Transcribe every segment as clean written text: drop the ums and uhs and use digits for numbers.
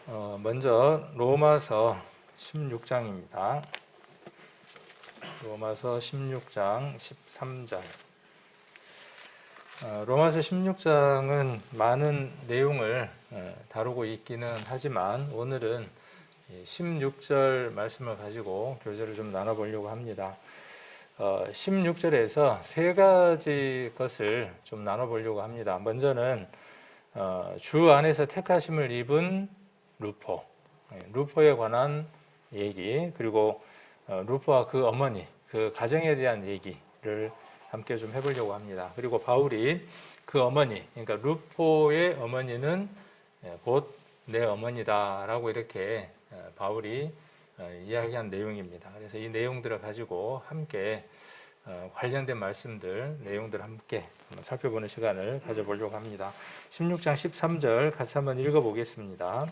먼저 로마서 16장입니다. 로마서 16장 13절. 로마서 16장은 많은 내용을 다루고 있기는 하지만 오늘은 16절 말씀을 가지고 교제를 좀 나눠보려고 합니다. 16절에서 세 가지 것을 좀 나눠보려고 합니다. 먼저는 주 안에서 택하심을 입은 루포에 관한 얘기, 그리고 루포와 그 어머니, 그 가정에 대한 얘기를 함께 좀 해보려고 합니다. 그리고 바울이 그 어머니, 그러니까 루포의 어머니는 곧 내 어머니다라고 이렇게 바울이 이야기한 내용입니다. 그래서 이 내용들을 가지고 함께 관련된 말씀들, 내용들을 함께 한번 살펴보는 시간을 가져보려고 합니다. 16장 13절 같이 한번 읽어보겠습니다.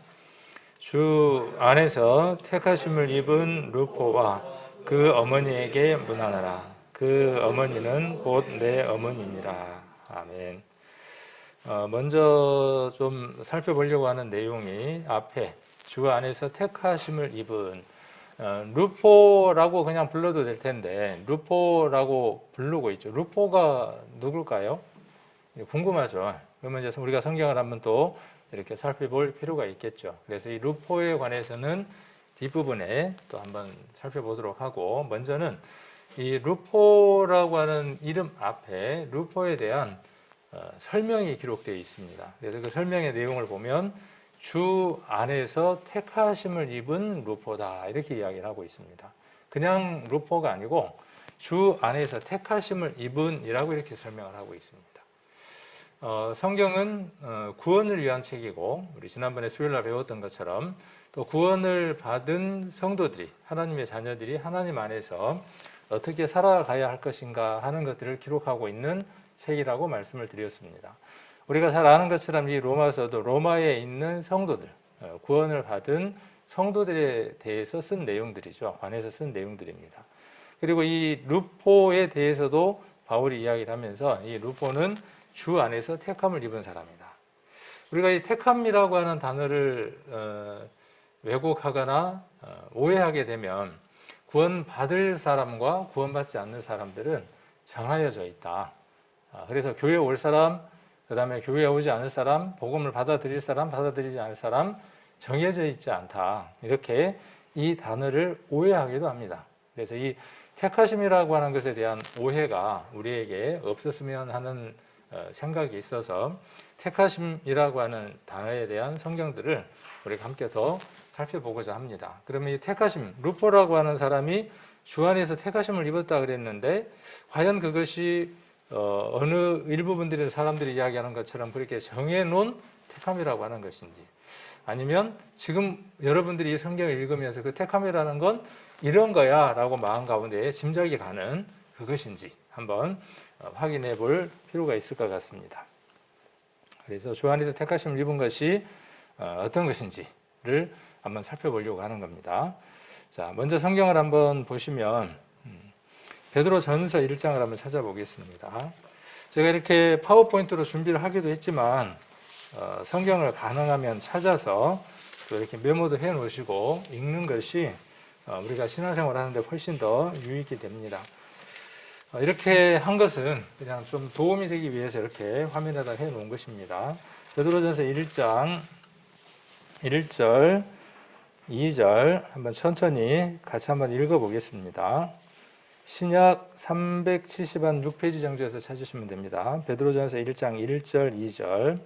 주 안에서 택하심을 입은 루포와 그 어머니에게 문안하라. 그 어머니는 곧 내 어머니니라. 아멘. 먼저 좀 살펴보려고 하는 내용이 앞에 주 안에서 택하심을 입은 루포라고 그냥 불러도 될 텐데 루포라고 부르고 있죠. 루포가 누굴까요? 궁금하죠. 그러면 이제 우리가 성경을 한번 또 이렇게 살펴볼 필요가 있겠죠. 그래서 이 루포에 관해서는 뒷부분에 또 한번 살펴보도록 하고, 먼저는 이 루포라고 하는 이름 앞에 루포에 대한 설명이 기록되어 있습니다. 그래서 그 설명의 내용을 보면 주 안에서 택하심을 입은 루포다 이렇게 이야기를 하고 있습니다. 그냥 루포가 아니고 주 안에서 택하심을 입은이라고 이렇게 설명을 하고 있습니다. 성경은 구원을 위한 책이고, 우리 지난번에 수요일날 배웠던 것처럼 또 구원을 받은 성도들이, 하나님의 자녀들이 하나님 안에서 어떻게 살아가야 할 것인가 하는 것들을 기록하고 있는 책이라고 말씀을 드렸습니다. 우리가 잘 아는 것처럼 이 로마서도 로마에 있는 성도들, 구원을 받은 성도들에 대해서 쓴 내용들이죠. 관해서 쓴 내용들입니다. 그리고 이 루포에 대해서도 바울이 이야기를 하면서 이 루포는 주 안에서 택함을 입은 사람이다. 우리가 이 택함이라고 하는 단어를 왜곡하거나 오해하게 되면 구원받을 사람과 구원받지 않는 사람들은 정하여져 있다. 그래서 교회에 올 사람, 그 다음에 교회에 오지 않을 사람, 복음을 받아들일 사람, 받아들이지 않을 사람 정해져 있지 않다. 이렇게 이 단어를 오해하기도 합니다. 그래서 이 택하심이라고 하는 것에 대한 오해가 우리에게 없었으면 하는 생각이 있어서 택하심이라고 하는 단어에 대한 성경들을 우리가 함께 더 살펴보고자 합니다. 그러면 이 택하심, 루포라고 하는 사람이 주 안에서 택하심을 입었다 그랬는데 과연 그것이 어느 일부분들의 사람들이 이야기하는 것처럼 그렇게 정해놓은 택함이라고 하는 것인지, 아니면 지금 여러분들이 이 성경을 읽으면서 그 택함이라는 건 이런 거야 라고 마음 가운데 짐작이 가는 그것인지 한번 확인해 볼 필요가 있을 것 같습니다. 그래서 주 안에서 택하심을 입은 것이 어떤 것인지를 한번 살펴보려고 하는 겁니다. 자, 먼저 성경을 한번 보시면 베드로전서 1장을 한번 찾아보겠습니다. 제가 이렇게 파워포인트로 준비를 하기도 했지만 성경을 가능하면 찾아서 또 이렇게 메모도 해 놓으시고 읽는 것이 우리가 신앙생활 하는데 훨씬 더 유익이 됩니다. 이렇게 한 것은 그냥 좀 도움이 되기 위해서 이렇게 화면에다 해 놓은 것입니다. 베드로전서 1장 1절 2절 한번 천천히 같이 한번 읽어보겠습니다. 신약 370한 6페이지 정도에서 찾으시면 됩니다. 베드로전서 1장 1절 2절.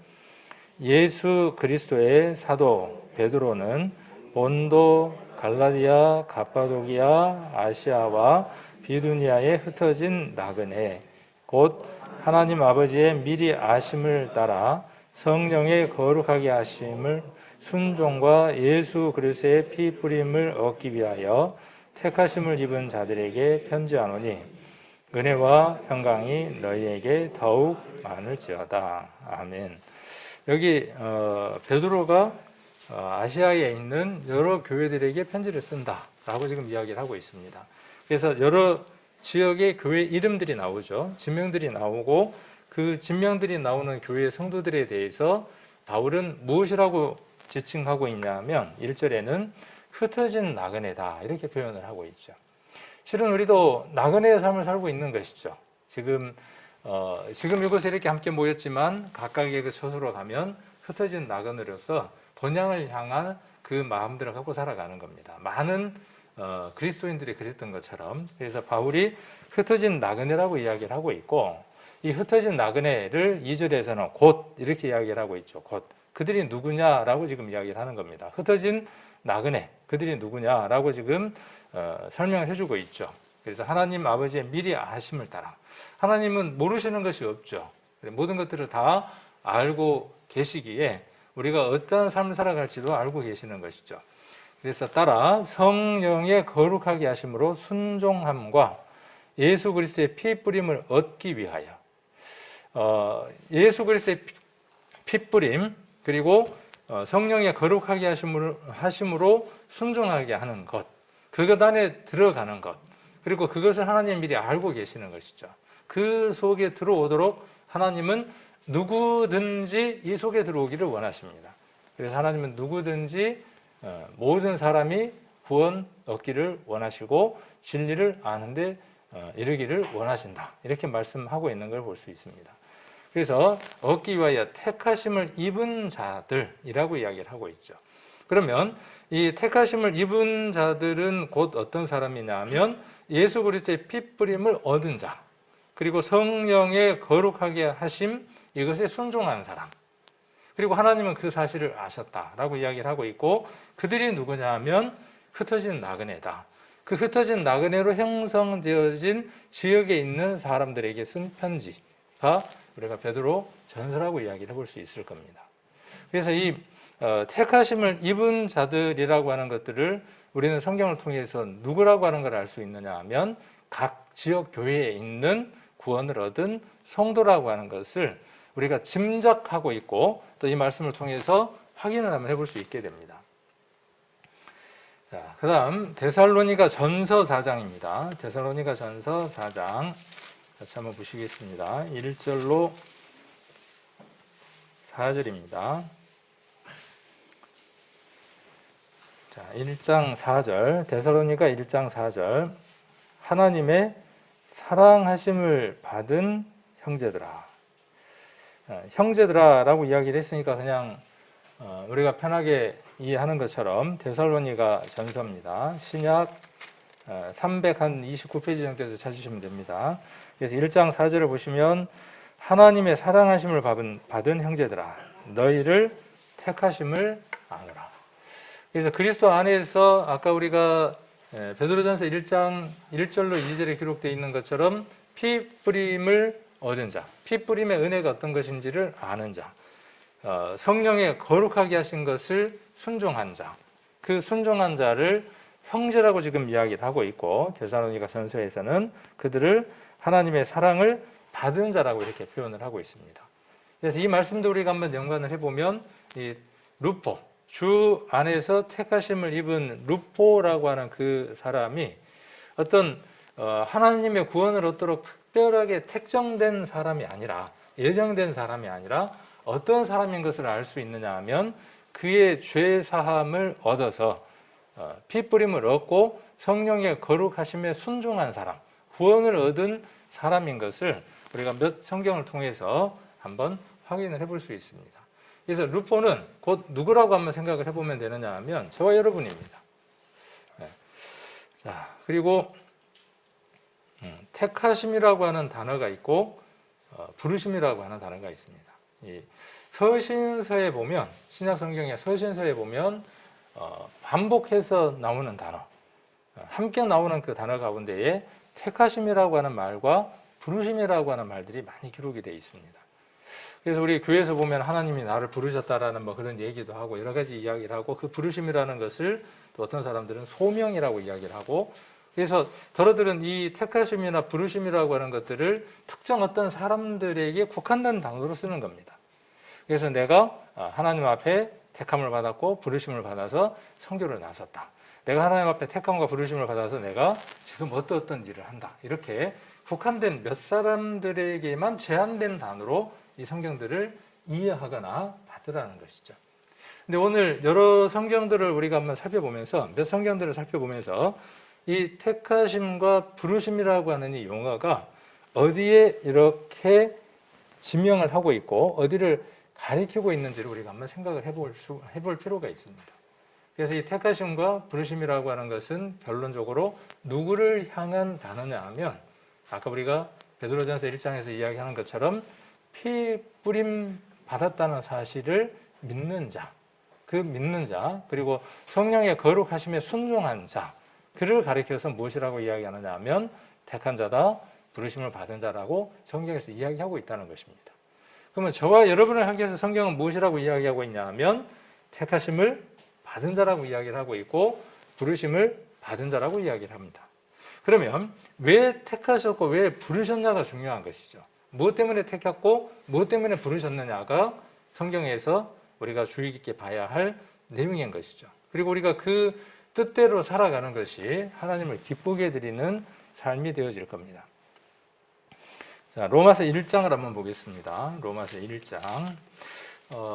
예수 그리스도의 사도 베드로는 본도, 갈라디아, 갑바도기아, 아시아와 비두니아에 흩어진 나그네, 곧 하나님 아버지의 미리 아심을 따라 성령의 거룩하게 하심을 순종과 예수 그리스도의 피 뿌림을 얻기 위하여 택하심을 입은 자들에게 편지하노니 은혜와 평강이 너희에게 더욱 많을지어다. 아멘. 여기 베드로가 아시아에 있는 여러 교회들에게 편지를 쓴다라고 지금 이야기를 하고 있습니다. 그래서 여러 지역의 교회 이름들이 나오죠. 지명들이 나오고 그 지명들이 나오는 교회 성도들에 대해서 바울은 무엇이라고 지칭하고 있냐면 1절에는 흩어진 나그네다 이렇게 표현을 하고 있죠. 실은 우리도 나그네의 삶을 살고 있는 것이죠. 지금 이곳에 이렇게 함께 모였지만 각각의 그 처소로 가면 흩어진 나그네로서 본향을 향한 그 마음들을 갖고 살아가는 겁니다. 많은 그리스도인들이 그랬던 것처럼. 그래서 바울이 흩어진 나그네라고 이야기를 하고 있고, 이 흩어진 나그네를 2절에서는 곧 이렇게 이야기를 하고 있죠. 곧 그들이 누구냐라고 지금 이야기를 하는 겁니다. 흩어진 나그네 그들이 누구냐라고 지금 설명을 해주고 있죠. 그래서 하나님 아버지의 미리 아심을 따라, 하나님은 모르시는 것이 없죠. 모든 것들을 다 알고 계시기에 우리가 어떠한 삶을 살아갈지도 알고 계시는 것이죠. 그래서 따라 성령의 거룩하게 하심으로 순종함과 예수 그리스도의 피 뿌림을 얻기 위하여, 예수 그리스도의 피 뿌림 그리고 성령의 거룩하게 하심으로 순종하게 하는 것, 그것 안에 들어가는 것, 그리고 그것을 하나님 미리 알고 계시는 것이죠. 그 속에 들어오도록 하나님은 누구든지 이 속에 들어오기를 원하십니다. 그래서 하나님은 누구든지 모든 사람이 구원 얻기를 원하시고 진리를 아는데 이르기를 원하신다, 이렇게 말씀하고 있는 걸 볼 수 있습니다. 그래서 얻기 위하여 택하심을 입은 자들이라고 이야기를 하고 있죠. 그러면 이 택하심을 입은 자들은 곧 어떤 사람이냐 하면 예수 그리스도의 피 뿌림을 얻은 자, 그리고 성령의 거룩하게 하심, 이것에 순종한 사람, 그리고 하나님은 그 사실을 아셨다라고 이야기를 하고 있고, 그들이 누구냐 하면 흩어진 나그네다. 그 흩어진 나그네로 형성되어진 지역에 있는 사람들에게 쓴 편지가 우리가 베드로 전서라고 이야기를 해볼 수 있을 겁니다. 그래서 이 택하심을 입은 자들이라고 하는 것들을 우리는 성경을 통해서 누구라고 하는 걸 알 수 있느냐 하면 각 지역 교회에 있는 구원을 얻은 성도라고 하는 것을 우리가 짐작하고 있고, 또 이 말씀을 통해서 확인을 한번 해볼 수 있게 됩니다. 자, 그 다음 데살로니가 전서 4장입니다. 데살로니가 전서 4장 같이 한번 보시겠습니다. 1절로 4절입니다. 자, 1장 4절, 데살로니가 1장 4절. 하나님의 사랑하심을 받은 형제들아. 형제들아라고 이야기를 했으니까 그냥 우리가 편하게 이해하는 것처럼 데살로니가 전서입니다. 신약 329페이지 정도에서 찾으시면 됩니다. 그래서 1장 4절을 보시면 하나님의 사랑하심을 받은 형제들아, 너희를 택하심을 아노라. 그래서 그리스도 안에서 아까 우리가 베드로전서 1장 1절로 2절에 기록되어 있는 것처럼 피 뿌림을 얻은 자, 피 뿌림의 은혜가 어떤 것인지를 아는 자, 성령의 거룩하게 하신 것을 순종한 자, 그 순종한 자를 형제라고 지금 이야기를 하고 있고, 데살로니가 전서에서는 그들을 하나님의 사랑을 받은 자라고 이렇게 표현을 하고 있습니다. 그래서 이 말씀도 우리가 한번 연관을 해보면 이 루포, 주 안에서 택하심을 입은 루포라고 하는 그 사람이 어떤 하나님의 구원을 얻도록 특별하게 택정된 사람이 아니라, 예정된 사람이 아니라 어떤 사람인 것을 알 수 있느냐 하면 그의 죄 사함을 얻어서 피 뿌림을 얻고 성령의 거룩하심에 순종한 사람, 구원을 얻은 사람인 것을 우리가 몇 성경을 통해서 한번 확인을 해볼 수 있습니다. 그래서 루포는 곧 누구라고 한번 생각을 해보면 되느냐 하면 저와 여러분입니다. 네. 자, 그리고 택하심이라고 하는 단어가 있고 부르심이라고 하는 단어가 있습니다. 이 서신서에 보면, 신약 성경의 서신서에 보면 반복해서 나오는 단어, 함께 나오는 그 단어 가운데에 택하심이라고 하는 말과 부르심이라고 하는 말들이 많이 기록이 되어 있습니다. 그래서 우리 교회에서 보면 하나님이 나를 부르셨다라는 뭐 그런 얘기도 하고 여러 가지 이야기를 하고, 그 부르심이라는 것을 또 어떤 사람들은 소명이라고 이야기를 하고, 그래서 더러들은 이 택하심이나 부르심이라고 하는 것들을 특정 어떤 사람들에게 국한된 단어로 쓰는 겁니다. 그래서 내가 하나님 앞에 택함을 받았고 부르심을 받아서 선교를 나섰다, 내가 하나님 앞에 택함과 부르심을 받아서 내가 지금 어떤 일을 한다, 이렇게 국한된 몇 사람들에게만 제한된 단어로 이 성경들을 이해하거나 받으라는 것이죠. 근데 오늘 여러 성경들을 우리가 한번 살펴보면서 몇 성경들을 살펴보면서 이 택하심과 부르심이라고 하는 이 용어가 어디에 이렇게 지명을 하고 있고 어디를 가리키고 있는지를 우리가 한번 생각을 해볼 필요가 있습니다. 그래서 이 택하심과 부르심이라고 하는 것은 결론적으로 누구를 향한 단어냐 하면 아까 우리가 베드로전서 1장에서 이야기하는 것처럼 피 뿌림 받았다는 사실을 믿는 자, 그 믿는 자, 그리고 성령의 거룩하심에 순종한 자, 그를 가리켜서 무엇이라고 이야기하느냐 하면 택한 자다, 부르심을 받은 자라고 성경에서 이야기하고 있다는 것입니다. 그러면 저와 여러분을 향해서 성경은 무엇이라고 이야기하고 있냐 하면 택하심을 받은 자라고 이야기를 하고 있고 부르심을 받은 자라고 이야기를 합니다. 그러면 왜 택하셨고 왜 부르셨냐가 중요한 것이죠. 무엇 때문에 택했고 무엇 때문에 부르셨느냐가 성경에서 우리가 주의 깊게 봐야 할 내용인 것이죠. 그리고 우리가 그 뜻대로 살아가는 것이 하나님을 기쁘게 해드리는 삶이 되어질 겁니다. 자, 로마서 1장을 한번 보겠습니다. 로마서 1장.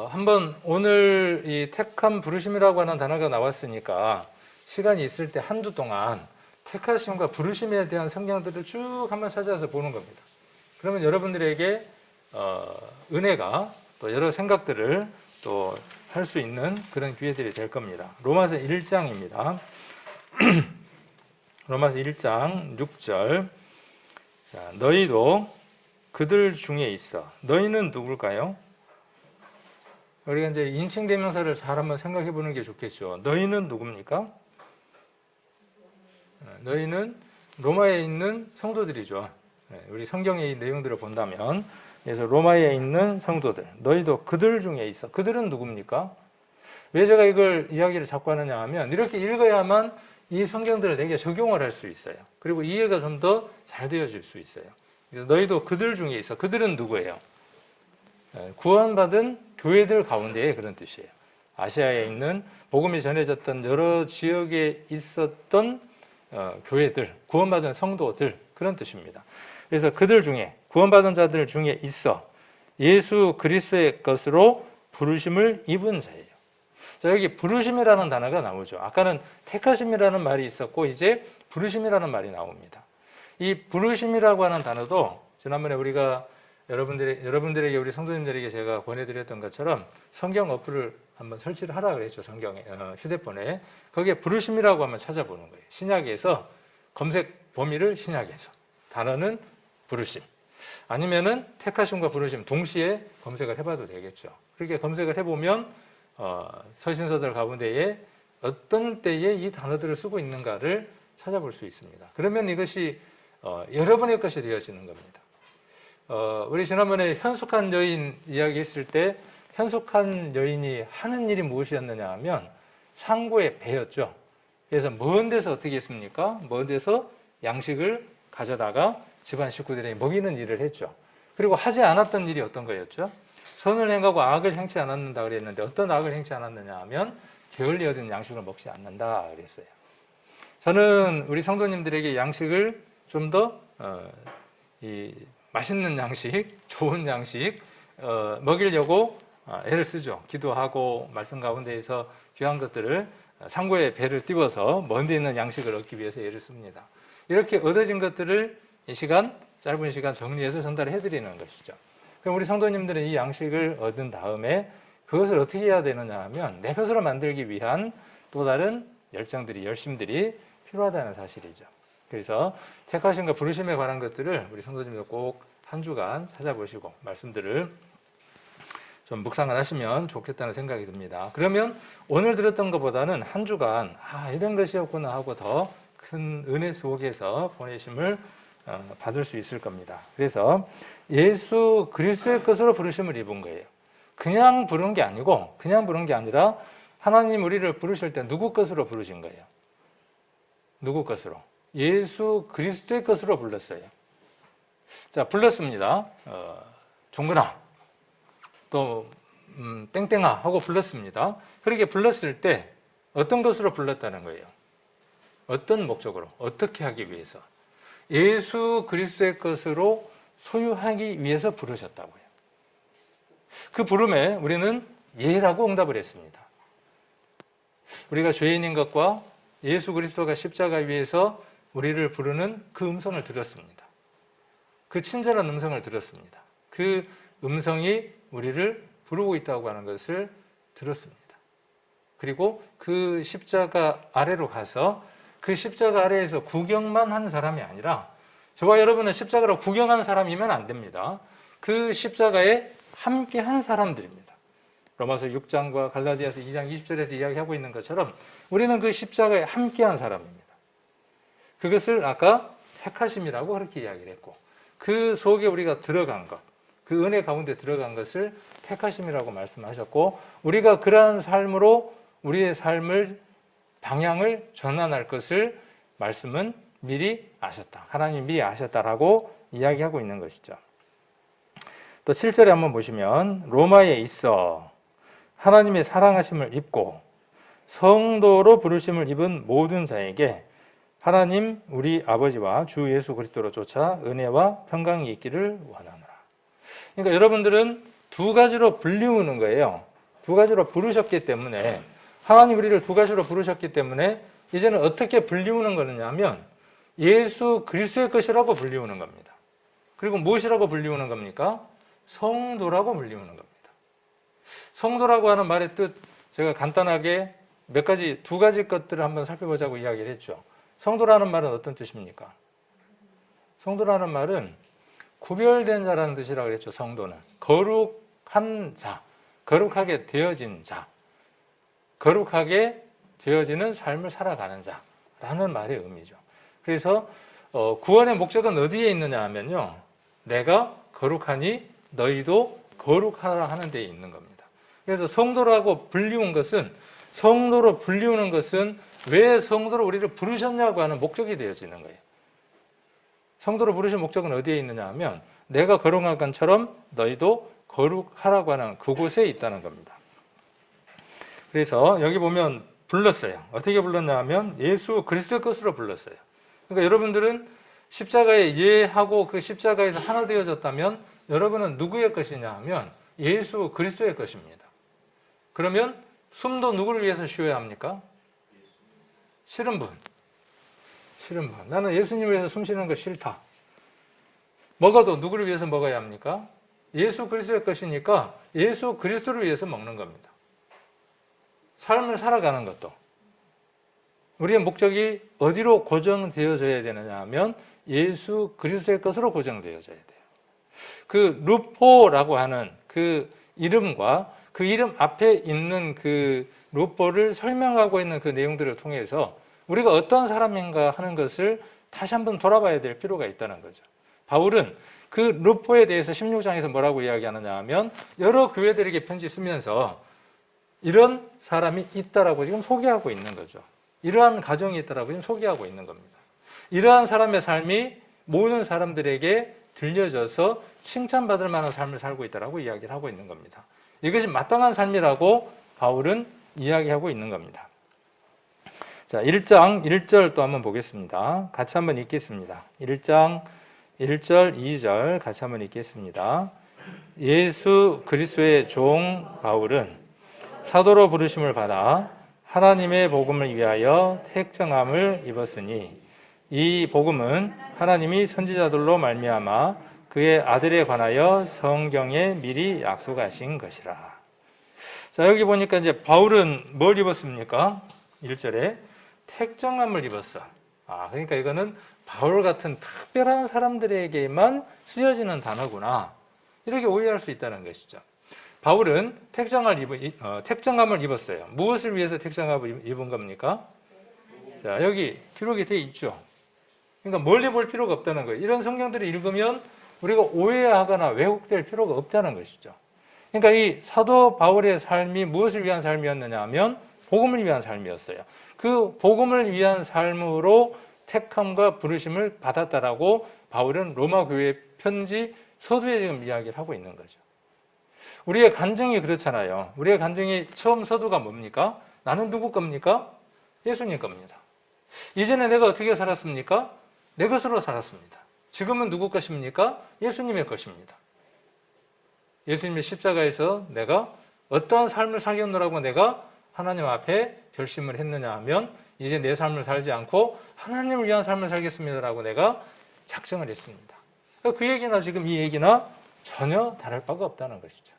한번 오늘 이 택함 부르심이라고 하는 단어가 나왔으니까 시간이 있을 때 한 주 동안 택하심과 부르심에 대한 성경들을 쭉 한번 찾아서 보는 겁니다. 그러면 여러분들에게 은혜가 또 여러 생각들을 또 할 수 있는 그런 기회들이 될 겁니다. 로마서 1장입니다. 로마서 1장 6절. 자, 너희도 그들 중에 있어. 너희는 누굴까요? 우리가 이제 인칭 대명사를 잘 한번 생각해 보는 게 좋겠죠. 너희는 누굽니까? 너희는 로마에 있는 성도들이죠. 우리 성경의 이 내용들을 본다면, 그래서 로마에 있는 성도들, 너희도 그들 중에 있어. 그들은 누굽니까? 왜 제가 이걸 이야기를 자꾸 하느냐 하면 이렇게 읽어야만 이 성경들을 내게 적용을 할 수 있어요. 그리고 이해가 좀 더 잘 되어질 수 있어요. 그래서 너희도 그들 중에 있어. 그들은 누구예요? 구원받은 교회들 가운데에 그런 뜻이에요. 아시아에 있는 복음이 전해졌던 여러 지역에 있었던 교회들, 구원받은 성도들, 그런 뜻입니다. 그래서 그들 중에, 구원받은 자들 중에 있어 예수 그리스도의 것으로 부르심을 입은 자예요. 자, 여기 부르심이라는 단어가 나오죠. 아까는 택하심이라는 말이 있었고 이제 부르심이라는 말이 나옵니다. 이 부르심이라고 하는 단어도 지난번에 우리가 여러분들에게 우리 성도님들에게 제가 권해드렸던 것처럼 성경 어플을 한번 설치를 하라 그랬죠. 성경에 휴대폰에 거기에 부르심이라고 한번 찾아보는 거예요. 신약에서 검색 범위를 신약에서 단어는 부르심 아니면은 택하심과 부르심 동시에 검색을 해봐도 되겠죠. 그렇게 검색을 해보면 서신서들 가운데에 어떤 때에 이 단어들을 쓰고 있는가를 찾아볼 수 있습니다. 그러면 이것이 여러분의 것이 되어지는 겁니다. 우리 지난번에 현숙한 여인 이야기했을 때 현숙한 여인이 하는 일이 무엇이었느냐 하면 상고의 배였죠. 그래서 먼 데서 어떻게 했습니까? 먼 데서 양식을 가져다가 집안 식구들에게 먹이는 일을 했죠. 그리고 하지 않았던 일이 어떤 거였죠? 선을 행하고 악을 행치 않았는다 그랬는데 어떤 악을 행치 않았느냐 하면 게을리 얻은 양식을 먹지 않는다 그랬어요. 저는 우리 성도님들에게 양식을 좀 더 맛있는 양식, 좋은 양식 먹이려고 애를 쓰죠. 기도하고 말씀 가운데에서 귀한 것들을 상고의 배를 띄워서 먼 데 있는 양식을 얻기 위해서 애를 씁니다. 이렇게 얻어진 것들을 이 시간, 짧은 시간 정리해서 전달해 드리는 것이죠. 그럼 우리 성도님들은 이 양식을 얻은 다음에 그것을 어떻게 해야 되느냐 하면 내 것으로 만들기 위한 또 다른 열정들이, 열심들이 필요하다는 사실이죠. 그래서 택하심과 부르심에 관한 것들을 우리 성도님들 꼭 한 주간 찾아보시고 말씀들을 좀 묵상을 하시면 좋겠다는 생각이 듭니다. 그러면 오늘 들었던 것보다는 한 주간 이런 것이었구나 하고 더 큰 은혜 속에서 보내심을 받을 수 있을 겁니다. 그래서 예수 그리스도의 것으로 부르심을 입은 거예요. 그냥 부른 게 아니고 그냥 부른 게 아니라 하나님 우리를 부르실 때 누구 것으로 부르신 거예요? 누구 것으로? 예수 그리스도의 것으로 불렀어요. 자, 불렀습니다. 종근아 또 땡땡아 하고 불렀습니다. 그렇게 불렀을 때 어떤 것으로 불렀다는 거예요? 어떤 목적으로? 어떻게 하기 위해서? 예수 그리스도의 것으로 소유하기 위해서 부르셨다고요. 그 부름에 우리는 예라고 응답을 했습니다. 우리가 죄인인 것과 예수 그리스도가 십자가 위에서 우리를 부르는 그 음성을 들었습니다. 그 친절한 음성을 들었습니다. 그 음성이 우리를 부르고 있다고 하는 것을 들었습니다. 그리고 그 십자가 아래로 가서 그 십자가 아래에서 구경만 한 사람이 아니라 저와 여러분은 십자가로 구경한 사람이면 안 됩니다. 그 십자가에 함께 한 사람들입니다. 로마서 6장과 갈라디아서 2장 20절에서 이야기하고 있는 것처럼 우리는 그 십자가에 함께 한 사람입니다. 그것을 아까 택하심이라고 그렇게 이야기를 했고 그 속에 우리가 들어간 것, 그 은혜 가운데 들어간 것을 택하심이라고 말씀하셨고 우리가 그러한 삶으로 우리의 삶을 방향을 전환할 것을 말씀은 미리 아셨다. 하나님이 미리 아셨다라고 이야기하고 있는 것이죠. 또 7절에 한번 보시면 로마에 있어 하나님의 사랑하심을 입고 성도로 부르심을 입은 모든 자에게 하나님 우리 아버지와 주 예수 그리스도로 쫓아 은혜와 평강이 있기를 원하노라. 그러니까 여러분들은 두 가지로 불리우는 거예요. 두 가지로 부르셨기 때문에 하나님 우리를 두 가지로 부르셨기 때문에 이제는 어떻게 불리우는 거냐면 예수 그리스도의 것이라고 불리우는 겁니다. 그리고 무엇이라고 불리우는 겁니까? 성도라고 불리우는 겁니다. 성도라고 하는 말의 뜻 제가 간단하게 두 가지 것들을 한번 살펴보자고 이야기를 했죠. 성도라는 말은 어떤 뜻입니까? 성도라는 말은 구별된 자라는 뜻이라고 그랬죠. 성도는 거룩한 자, 거룩하게 되어진 자, 거룩하게 되어지는 삶을 살아가는 자라는 말의 의미죠. 그래서 구원의 목적은 어디에 있느냐 하면요, 내가 거룩하니 너희도 거룩하라 하는 데에 있는 겁니다. 그래서 성도로 불리우는 것은 왜 성도로 우리를 부르셨냐고 하는 목적이 되어지는 거예요. 성도로 부르신 목적은 어디에 있느냐 하면 내가 거룩한 것처럼 너희도 거룩하라고 하는 그곳에 있다는 겁니다. 그래서 여기 보면 불렀어요. 어떻게 불렀냐 하면 예수 그리스도의 것으로 불렀어요. 그러니까 여러분들은 십자가에 예하고 그 십자가에서 하나 되어졌다면 여러분은 누구의 것이냐 하면 예수 그리스도의 것입니다. 그러면 숨도 누구를 위해서 쉬어야 합니까? 싫은 분. 나는 예수님을 위해서 숨 쉬는 거 싫다. 먹어도 누구를 위해서 먹어야 합니까? 예수 그리스도의 것이니까 예수 그리스도를 위해서 먹는 겁니다. 삶을 살아가는 것도 우리의 목적이 어디로 고정되어져야 되느냐 하면 예수 그리스도의 것으로 고정되어져야 돼요. 그 루포라고 하는 그 이름과 그 이름 앞에 있는 그 루포를 설명하고 있는 그 내용들을 통해서 우리가 어떤 사람인가 하는 것을 다시 한번 돌아봐야 될 필요가 있다는 거죠. 바울은 그 루포에 대해서 16장에서 뭐라고 이야기하느냐 하면 여러 교회들에게 편지 쓰면서 이런 사람이 있다라고 지금 소개하고 있는 거죠. 이러한 가정이 있다라고 지금 소개하고 있는 겁니다. 이러한 사람의 삶이 모든 사람들에게 들려져서 칭찬받을 만한 삶을 살고 있다라고 이야기를 하고 있는 겁니다. 이것이 마땅한 삶이라고 바울은 이야기하고 있는 겁니다. 자, 1장 1절 또 한번 보겠습니다. 같이 한번 읽겠습니다. 1장 1절 2절 같이 한번 읽겠습니다. 예수 그리스도의 종 바울은 사도로 부르심을 받아 하나님의 복음을 위하여 택정함을 입었으니 이 복음은 하나님이 선지자들로 말미암아 그의 아들에 관하여 성경에 미리 약속하신 것이라. 자, 여기 보니까 이제 바울은 뭘 입었습니까? 1절에 택정함을 입었어. 그러니까 이거는 바울 같은 특별한 사람들에게만 쓰여지는 단어구나. 이렇게 오해할 수 있다는 것이죠. 바울은 택정함을 입었어요. 무엇을 위해서 택정함을 입은 겁니까? 자, 여기 기록이 되어 있죠. 그러니까 멀리 볼 필요가 없다는 거예요. 이런 성경들을 읽으면 우리가 오해하거나 왜곡될 필요가 없다는 것이죠. 그러니까 이 사도 바울의 삶이 무엇을 위한 삶이었느냐 하면 복음을 위한 삶이었어요. 그 복음을 위한 삶으로 택함과 부르심을 받았다라고 바울은 로마 교회 편지 서두에 지금 이야기를 하고 있는 거죠. 우리의 간증이 그렇잖아요. 우리의 간증이 처음 서두가 뭡니까? 나는 누구 겁니까? 예수님 겁니다. 이전에 내가 어떻게 살았습니까? 내 것으로 살았습니다. 지금은 누구 것입니까? 예수님의 것입니다. 예수님의 십자가에서 내가 어떠한 삶을 살겠노라고 내가 하나님 앞에 결심을 했느냐 하면 이제 내 삶을 살지 않고 하나님을 위한 삶을 살겠습니다라고 내가 작정을 했습니다. 그 얘기나 지금 이 얘기나 전혀 다를 바가 없다는 것이죠.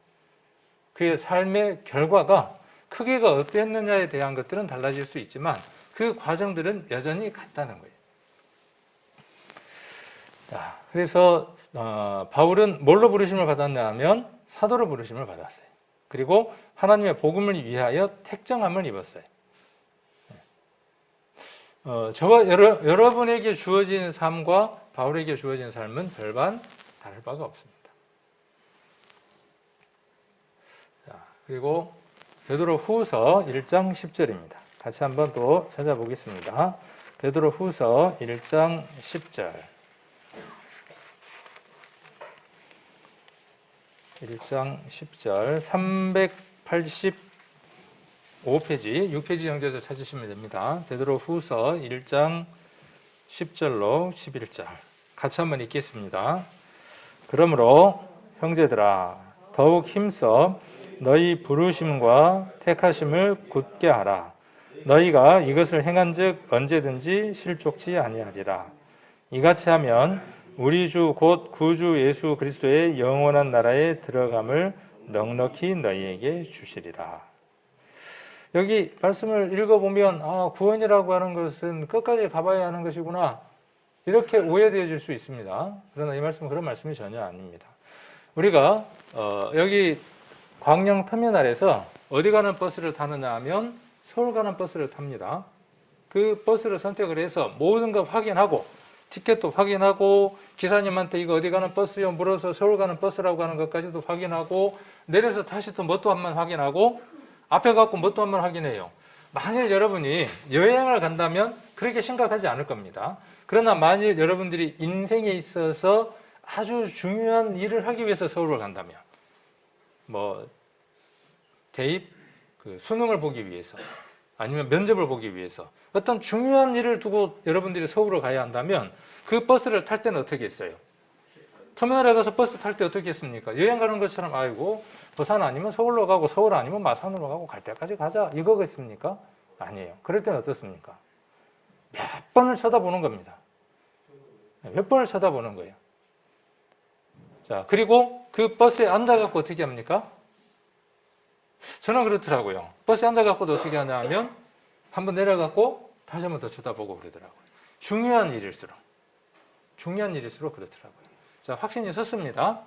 그의 삶의 결과가 크기가 어땠느냐에 대한 것들은 달라질 수 있지만 그 과정들은 여전히 같다는 거예요. 자, 그래서 바울은 뭘로 부르심을 받았냐 하면 사도로 부르심을 받았어요. 그리고 하나님의 복음을 위하여 택정함을 입었어요. 저와 여러분에게 주어진 삶과 바울에게 주어진 삶은 별반 다를 바가 없습니다. 자, 그리고 베드로 후서 1장 10절입니다. 같이 한번 또 찾아보겠습니다. 베드로 후서 1장 10절. 1장 10절 385페이지 6페이지 정도에서 찾으시면 됩니다. 베드로 후서 1장 10절로 11절 같이 한번 읽겠습니다. 그러므로 형제들아 더욱 힘써 너희 부르심과 택하심을 굳게 하라. 너희가 이것을 행한즉 언제든지 실족치 아니하리라. 이같이 하면 우리 주 곧 구주 예수 그리스도의 영원한 나라에 들어감을 넉넉히 너희에게 주시리라. 여기 말씀을 읽어보면 구원이라고 하는 것은 끝까지 가봐야 하는 것이구나 이렇게 오해되어질 수 있습니다. 그러나 이 말씀은 그런 말씀이 전혀 아닙니다. 우리가 여기 광양터미널에서 어디 가는 버스를 타느냐 하면 서울 가는 버스를 탑니다. 그 버스를 선택을 해서 모든 것 확인하고 티켓도 확인하고 기사님한테 이거 어디 가는 버스요 물어서 서울 가는 버스라고 하는 것까지도 확인하고 내려서 다시 또 뭣도 한 번 확인하고 앞에 갖고 뭣도 한 번 확인해요. 만일 여러분이 여행을 간다면 그렇게 심각하지 않을 겁니다. 그러나 만일 여러분들이 인생에 있어서 아주 중요한 일을 하기 위해서 서울을 간다면 대입 수능을 보기 위해서 아니면 면접을 보기 위해서 어떤 중요한 일을 두고 여러분들이 서울을 가야 한다면 그 버스를 탈 때는 어떻게 했어요? 터미널에 가서 버스 탈 때 어떻게 했습니까? 여행 가는 것처럼 아이고 부산 아니면 서울로 가고 서울 아니면 마산으로 가고 갈 때까지 가자 이거겠습니까? 아니에요. 그럴 때는 어떻습니까? 몇 번을 쳐다보는 겁니다. 몇 번을 쳐다보는 거예요. 자, 그리고 그 버스에 앉아갖고 어떻게 합니까? 저는 그렇더라고요. 버스에 앉아갖고도 어떻게 하냐 하면 한번 내려갖고 다시 한번 더 쳐다보고 그러더라고요. 중요한 일일수록 그렇더라고요. 자, 확신이 섰습니다.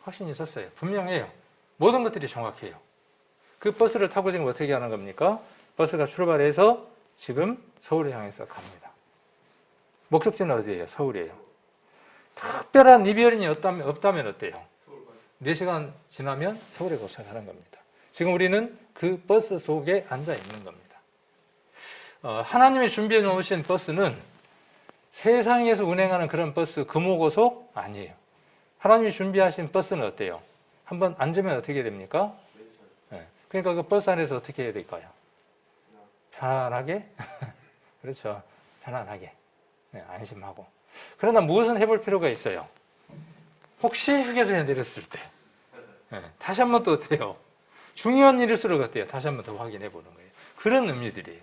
확신이 섰어요. 분명해요. 모든 것들이 정확해요. 그 버스를 타고 지금 어떻게 하는 겁니까? 버스가 출발해서 지금 서울을 향해서 갑니다. 목적지는 어디예요? 서울이에요. 특별한 이별이 없다면 어때요? 4시간 지나면 서울에 도착하는 겁니다. 지금 우리는 그 버스 속에 앉아 있는 겁니다. 하나님이 준비해 놓으신 버스는 세상에서 운행하는 그런 버스 금호고속 아니에요. 하나님이 준비하신 버스는 어때요? 한번 앉으면 어떻게 됩니까? 네. 그러니까 그 버스 안에서 어떻게 해야 될까요? 편안하게? 그렇죠. 편안하게. 네, 안심하고. 그러나 무엇은 해볼 필요가 있어요. 혹시 휴게소에 내렸을 때 네, 다시 한번 또 어때요? 중요한 일일수록 어때요? 다시 한번 더 확인해 보는 거예요. 그런 의미들이에요.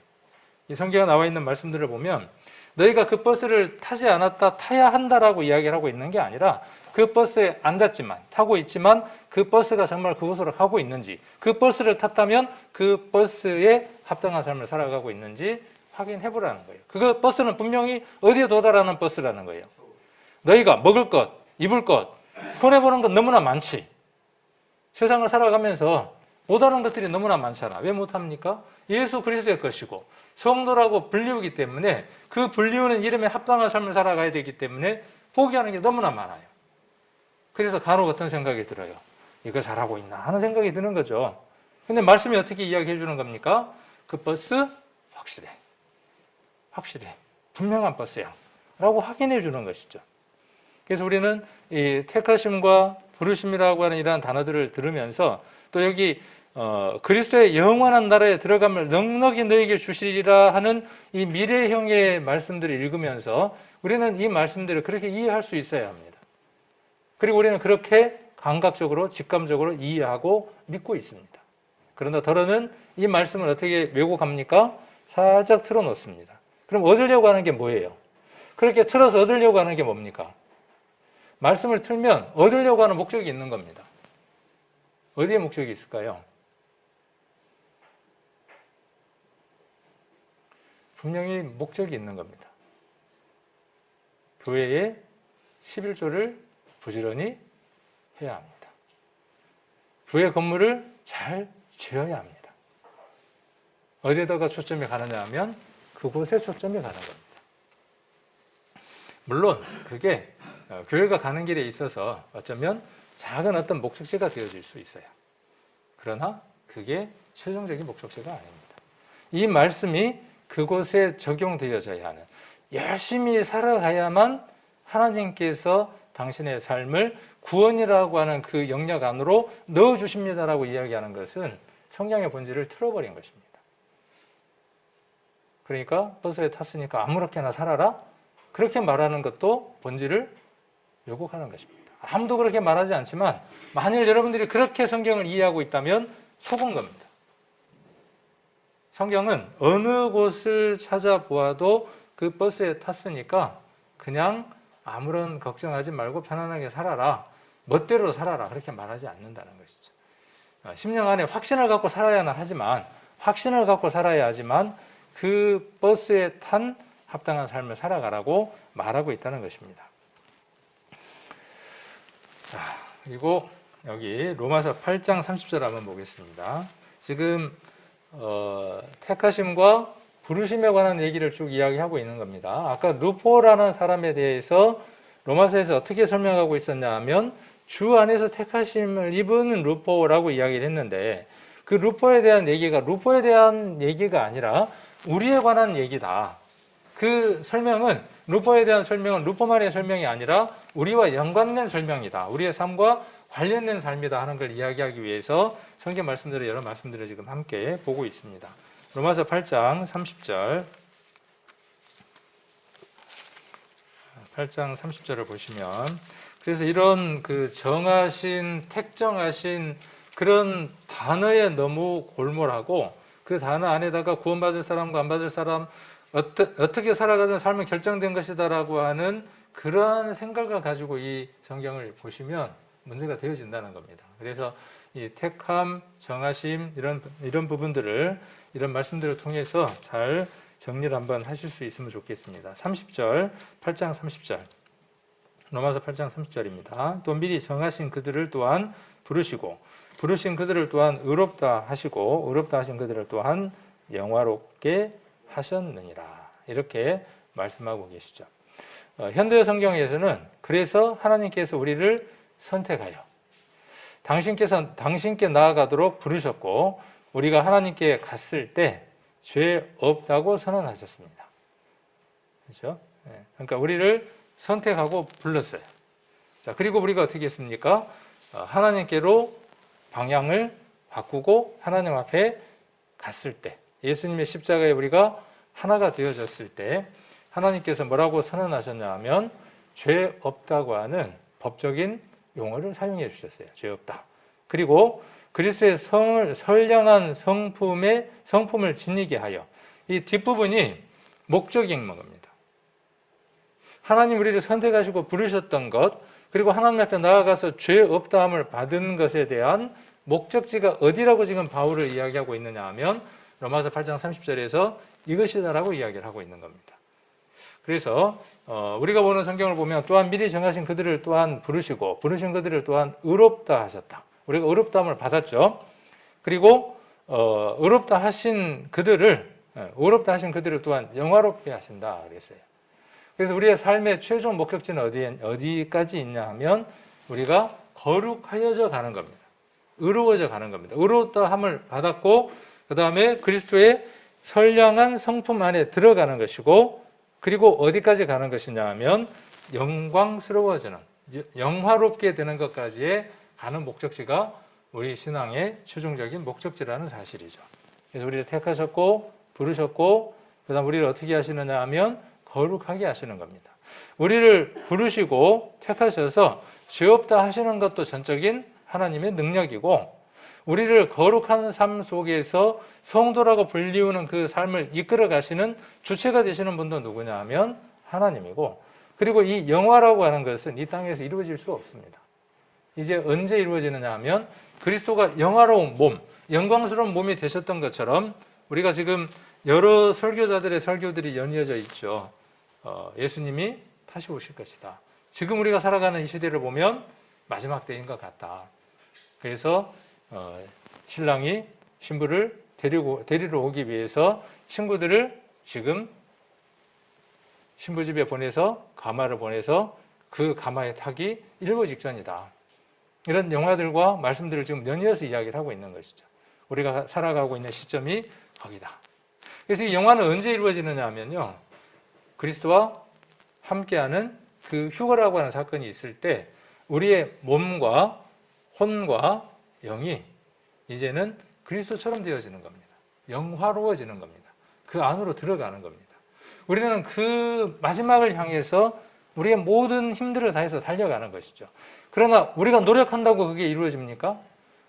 이 성경에 나와 있는 말씀들을 보면 너희가 그 버스를 타지 않았다 타야 한다라고 이야기를 하고 있는 게 아니라 그 버스에 앉았지만 타고 있지만 그 버스가 정말 그곳으로 가고 있는지 그 버스를 탔다면 그 버스에 합당한 삶을 살아가고 있는지 확인해 보라는 거예요. 그 버스는 분명히 어디에 도달하는 버스라는 거예요. 너희가 먹을 것, 입을 것, 손해보는 것 너무나 많지. 세상을 살아가면서 못하는 것들이 너무나 많잖아. 왜 못합니까? 예수 그리스도의 것이고 성도라고 불리우기 때문에 그 불리우는 이름에 합당한 삶을 살아가야 되기 때문에 포기하는 게 너무나 많아요. 그래서 간혹 어떤 생각이 들어요. 이거 잘하고 있나 하는 생각이 드는 거죠. 근데 말씀이 어떻게 이야기해 주는 겁니까? 그 버스 확실해. 분명한 버스야 라고 확인해 주는 것이죠. 그래서 우리는 이 택하심과 부르심이라고 하는 이러한 단어들을 들으면서 또 여기 그리스도의 영원한 나라에 들어감을 넉넉히 너에게 주시리라 하는 이 미래형의 말씀들을 읽으면서 우리는 이 말씀들을 그렇게 이해할 수 있어야 합니다. 그리고 우리는 그렇게 감각적으로 직감적으로 이해하고 믿고 있습니다. 그러나 더러는 이 말씀을 어떻게 왜곡합니까? 살짝 틀어놓습니다. 그럼 얻으려고 하는 게 뭐예요? 그렇게 틀어서 얻으려고 하는 게 뭡니까? 말씀을 틀면 얻으려고 하는 목적이 있는 겁니다. 어디에 목적이 있을까요? 분명히 목적이 있는 겁니다. 교회에 11조를 부지런히 해야 합니다. 교회 건물을 잘 지어야 합니다. 어디에다가 초점이 가느냐 하면 그곳에 초점이 가는 겁니다. 물론 그게 교회가 가는 길에 있어서 어쩌면 작은 어떤 목적지가 되어질 수 있어요. 그러나 그게 최종적인 목적지가 아닙니다. 이 말씀이 그곳에 적용되어져야 하는, 열심히 살아가야만 하나님께서 당신의 삶을 구원이라고 하는 그 영역 안으로 넣어주십니다라고 이야기하는 것은 성경의 본질을 틀어버린 것입니다. 그러니까 버스에 탔으니까 아무렇게나 살아라? 그렇게 말하는 것도 본질을 왜곡하는 것입니다. 아무도 그렇게 말하지 않지만 만일 여러분들이 그렇게 성경을 이해하고 있다면 속은 겁니다. 성경은 어느 곳을 찾아보아도 그 버스에 탔으니까 그냥 아무런 걱정하지 말고 편안하게 살아라, 멋대로 살아라, 그렇게 말하지 않는다는 것이죠. 심령 안에 확신을 갖고 살아야는 하지만, 확신을 갖고 살아야 하지만 그 버스에 탄 합당한 삶을 살아가라고 말하고 있다는 것입니다. 자, 그리고 여기 로마서 8장 30절 한번 보겠습니다. 지금 택하심과 부르심에 관한 얘기를 쭉 이야기하고 있는 겁니다. 아까 루포라는 사람에 대해서 로마서에서 어떻게 설명하고 있었냐 하면 주 안에서 택하심을 입은 루포라고 이야기를 했는데, 그 루포에 대한 얘기가 아니라 우리에 관한 얘기다. 그 설명은, 루포에 대한 설명은 루포만의 설명이 아니라 우리와 연관된 설명이다. 우리의 삶과 관련된 삶이다 하는 걸 이야기하기 위해서 성경 말씀들을, 여러 말씀들을 지금 함께 보고 있습니다. 로마서 8장 30절, 8장 30절을 보시면, 그래서 이런 그 정하신, 택정하신 그런 단어에 너무 골몰하고 그 단어 안에다가 구원받을 사람과 안 받을 사람, 어떻게 살아가든 삶은 결정된 것이다라고 하는 그러한 생각을 가지고 이 성경을 보시면 문제가 되어진다는 겁니다. 그래서 이 택함, 정하심, 이런 부분들을, 이런 말씀들을 통해서 잘 정리를 한번 하실 수 있으면 좋겠습니다. 30절, 8장 30절, 로마서 8장 30절입니다. 또 미리 정하신 그들을 또한 부르시고, 부르신 그들을 또한 의롭다 하시고, 의롭다 하신 그들을 또한 영화롭게 하셨느니라. 이렇게 말씀하고 계시죠. 현대 성경에서는 그래서 하나님께서 우리를 선택하여 당신께 나아가도록 부르셨고, 우리가 하나님께 갔을 때 죄 없다고 선언하셨습니다. 그렇죠? 그러니까 우리를 선택하고 불렀어요. 자, 그리고 우리가 어떻게 했습니까? 하나님께로 방향을 바꾸고 하나님 앞에 갔을 때, 예수님의 십자가에 우리가 하나가 되어졌을 때 하나님께서 뭐라고 선언하셨냐 하면 죄 없다고 하는 법적인 용어를 사용해 주셨어요. 죄 없다. 그리고 그리스도의 선량한 성품을 지니게 하여, 이 뒷부분이 목적인 겁니다. 하나님 우리를 선택하시고 부르셨던 것, 그리고 하나님 앞에 나아가서 죄 없다함을 받은 것에 대한 목적지가 어디라고 지금 바울을 이야기하고 있느냐 하면 로마서 8장 30절에서 이것이다라고 이야기를 하고 있는 겁니다. 그래서 우리가 보는 성경을 보면 또한 미리 정하신 그들을 또한 부르시고, 부르신 그들을 또한 의롭다 하셨다. 우리가 의롭다함을 받았죠. 그리고 의롭다 하신 그들을 또한 영화롭게 하신다 그랬어요. 그래서 우리의 삶의 최종 목적지는 어디까지 있냐 하면 우리가 거룩하여져 가는 겁니다. 의로워져 가는 겁니다. 의롭다함을 받았고 그 다음에 그리스도의 선량한 성품 안에 들어가는 것이고, 그리고 어디까지 가는 것이냐 하면 영광스러워지는, 영화롭게 되는 것까지의 가는 목적지가 우리 신앙의 최종적인 목적지라는 사실이죠. 그래서 우리를 택하셨고 부르셨고 그 다음 우리를 어떻게 하시느냐 하면 거룩하게 하시는 겁니다. 우리를 부르시고 택하셔서 죄 없다 하시는 것도 전적인 하나님의 능력이고, 우리를 거룩한 삶 속에서 성도라고 불리우는 그 삶을 이끌어 가시는 주체가 되시는 분도 누구냐 하면 하나님이고, 그리고 이 영화라고 하는 것은 이 땅에서 이루어질 수 없습니다. 이제 언제 이루어지느냐 하면 그리스도가 영화로운 몸, 영광스러운 몸이 되셨던 것처럼 우리가 지금 여러 설교자들의 설교들이 연이어져 있죠. 예수님이 다시 오실 것이다. 지금 우리가 살아가는 이 시대를 보면 마지막 때인 것 같다. 그래서 신랑이 신부를 데리러 오기 위해서 친구들을 지금 신부 집에 보내서 가마를 보내서 그 가마에 타기 일보 직전이다. 이런 영화들과 말씀들을 지금 연이어서 이야기를 하고 있는 것이죠. 우리가 살아가고 있는 시점이 거기다. 그래서 이 영화는 언제 이루어지느냐 하면요, 그리스도와 함께하는 그 휴거라고 하는 사건이 있을 때 우리의 몸과 혼과 영이 이제는 그리스도처럼 되어지는 겁니다. 영화로워지는 겁니다. 그 안으로 들어가는 겁니다. 우리는 그 마지막을 향해서 우리의 모든 힘들을 다해서 달려가는 것이죠. 그러나 우리가 노력한다고 그게 이루어집니까?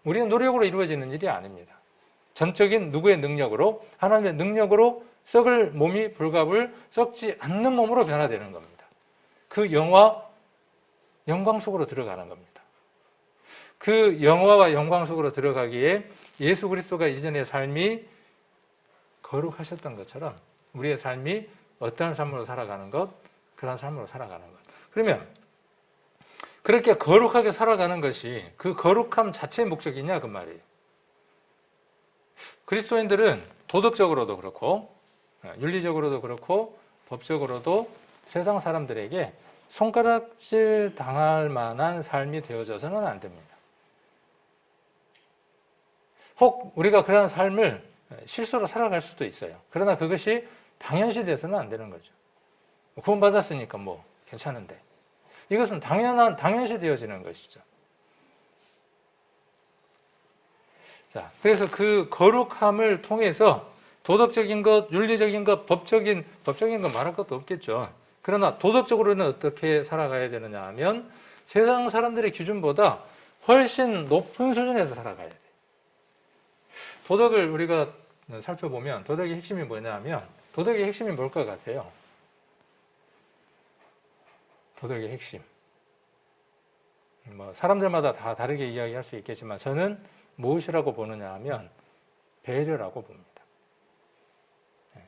우리는 노력으로 이루어지는 일이 아닙니다. 전적인 누구의 능력으로, 하나님의 능력으로 썩을 몸이 불갑을 썩지 않는 몸으로 변화되는 겁니다. 그 영광 속으로 들어가는 겁니다. 그 영화와 영광 속으로 들어가기에 예수 그리스도가 이전의 삶이 거룩하셨던 것처럼 우리의 삶이 어떠한 삶으로 살아가는 것, 그런 삶으로 살아가는 것. 그러면 그렇게 거룩하게 살아가는 것이 그 거룩함 자체의 목적이냐 그 말이에요. 그리스도인들은 도덕적으로도 그렇고 윤리적으로도 그렇고 법적으로도 세상 사람들에게 손가락질 당할 만한 삶이 되어져서는 안 됩니다. 혹 우리가 그런 삶을 실수로 살아갈 수도 있어요. 그러나 그것이 당연시 돼서는 안 되는 거죠. 구원받았으니까 뭐 괜찮은데, 이것은 당연시 되어지는 것이죠. 자, 그래서 그 거룩함을 통해서 도덕적인 것, 윤리적인 것, 법적인 것 말할 것도 없겠죠. 그러나 도덕적으로는 어떻게 살아가야 되느냐 하면 세상 사람들의 기준보다 훨씬 높은 수준에서 살아가야 돼요. 도덕을 우리가 살펴보면 도덕의 핵심이 뭐냐 하면, 도덕의 핵심이 뭘 것 같아요? 도덕의 핵심. 뭐 사람들마다 다 다르게 이야기할 수 있겠지만 저는 무엇이라고 보느냐 하면 배려라고 봅니다.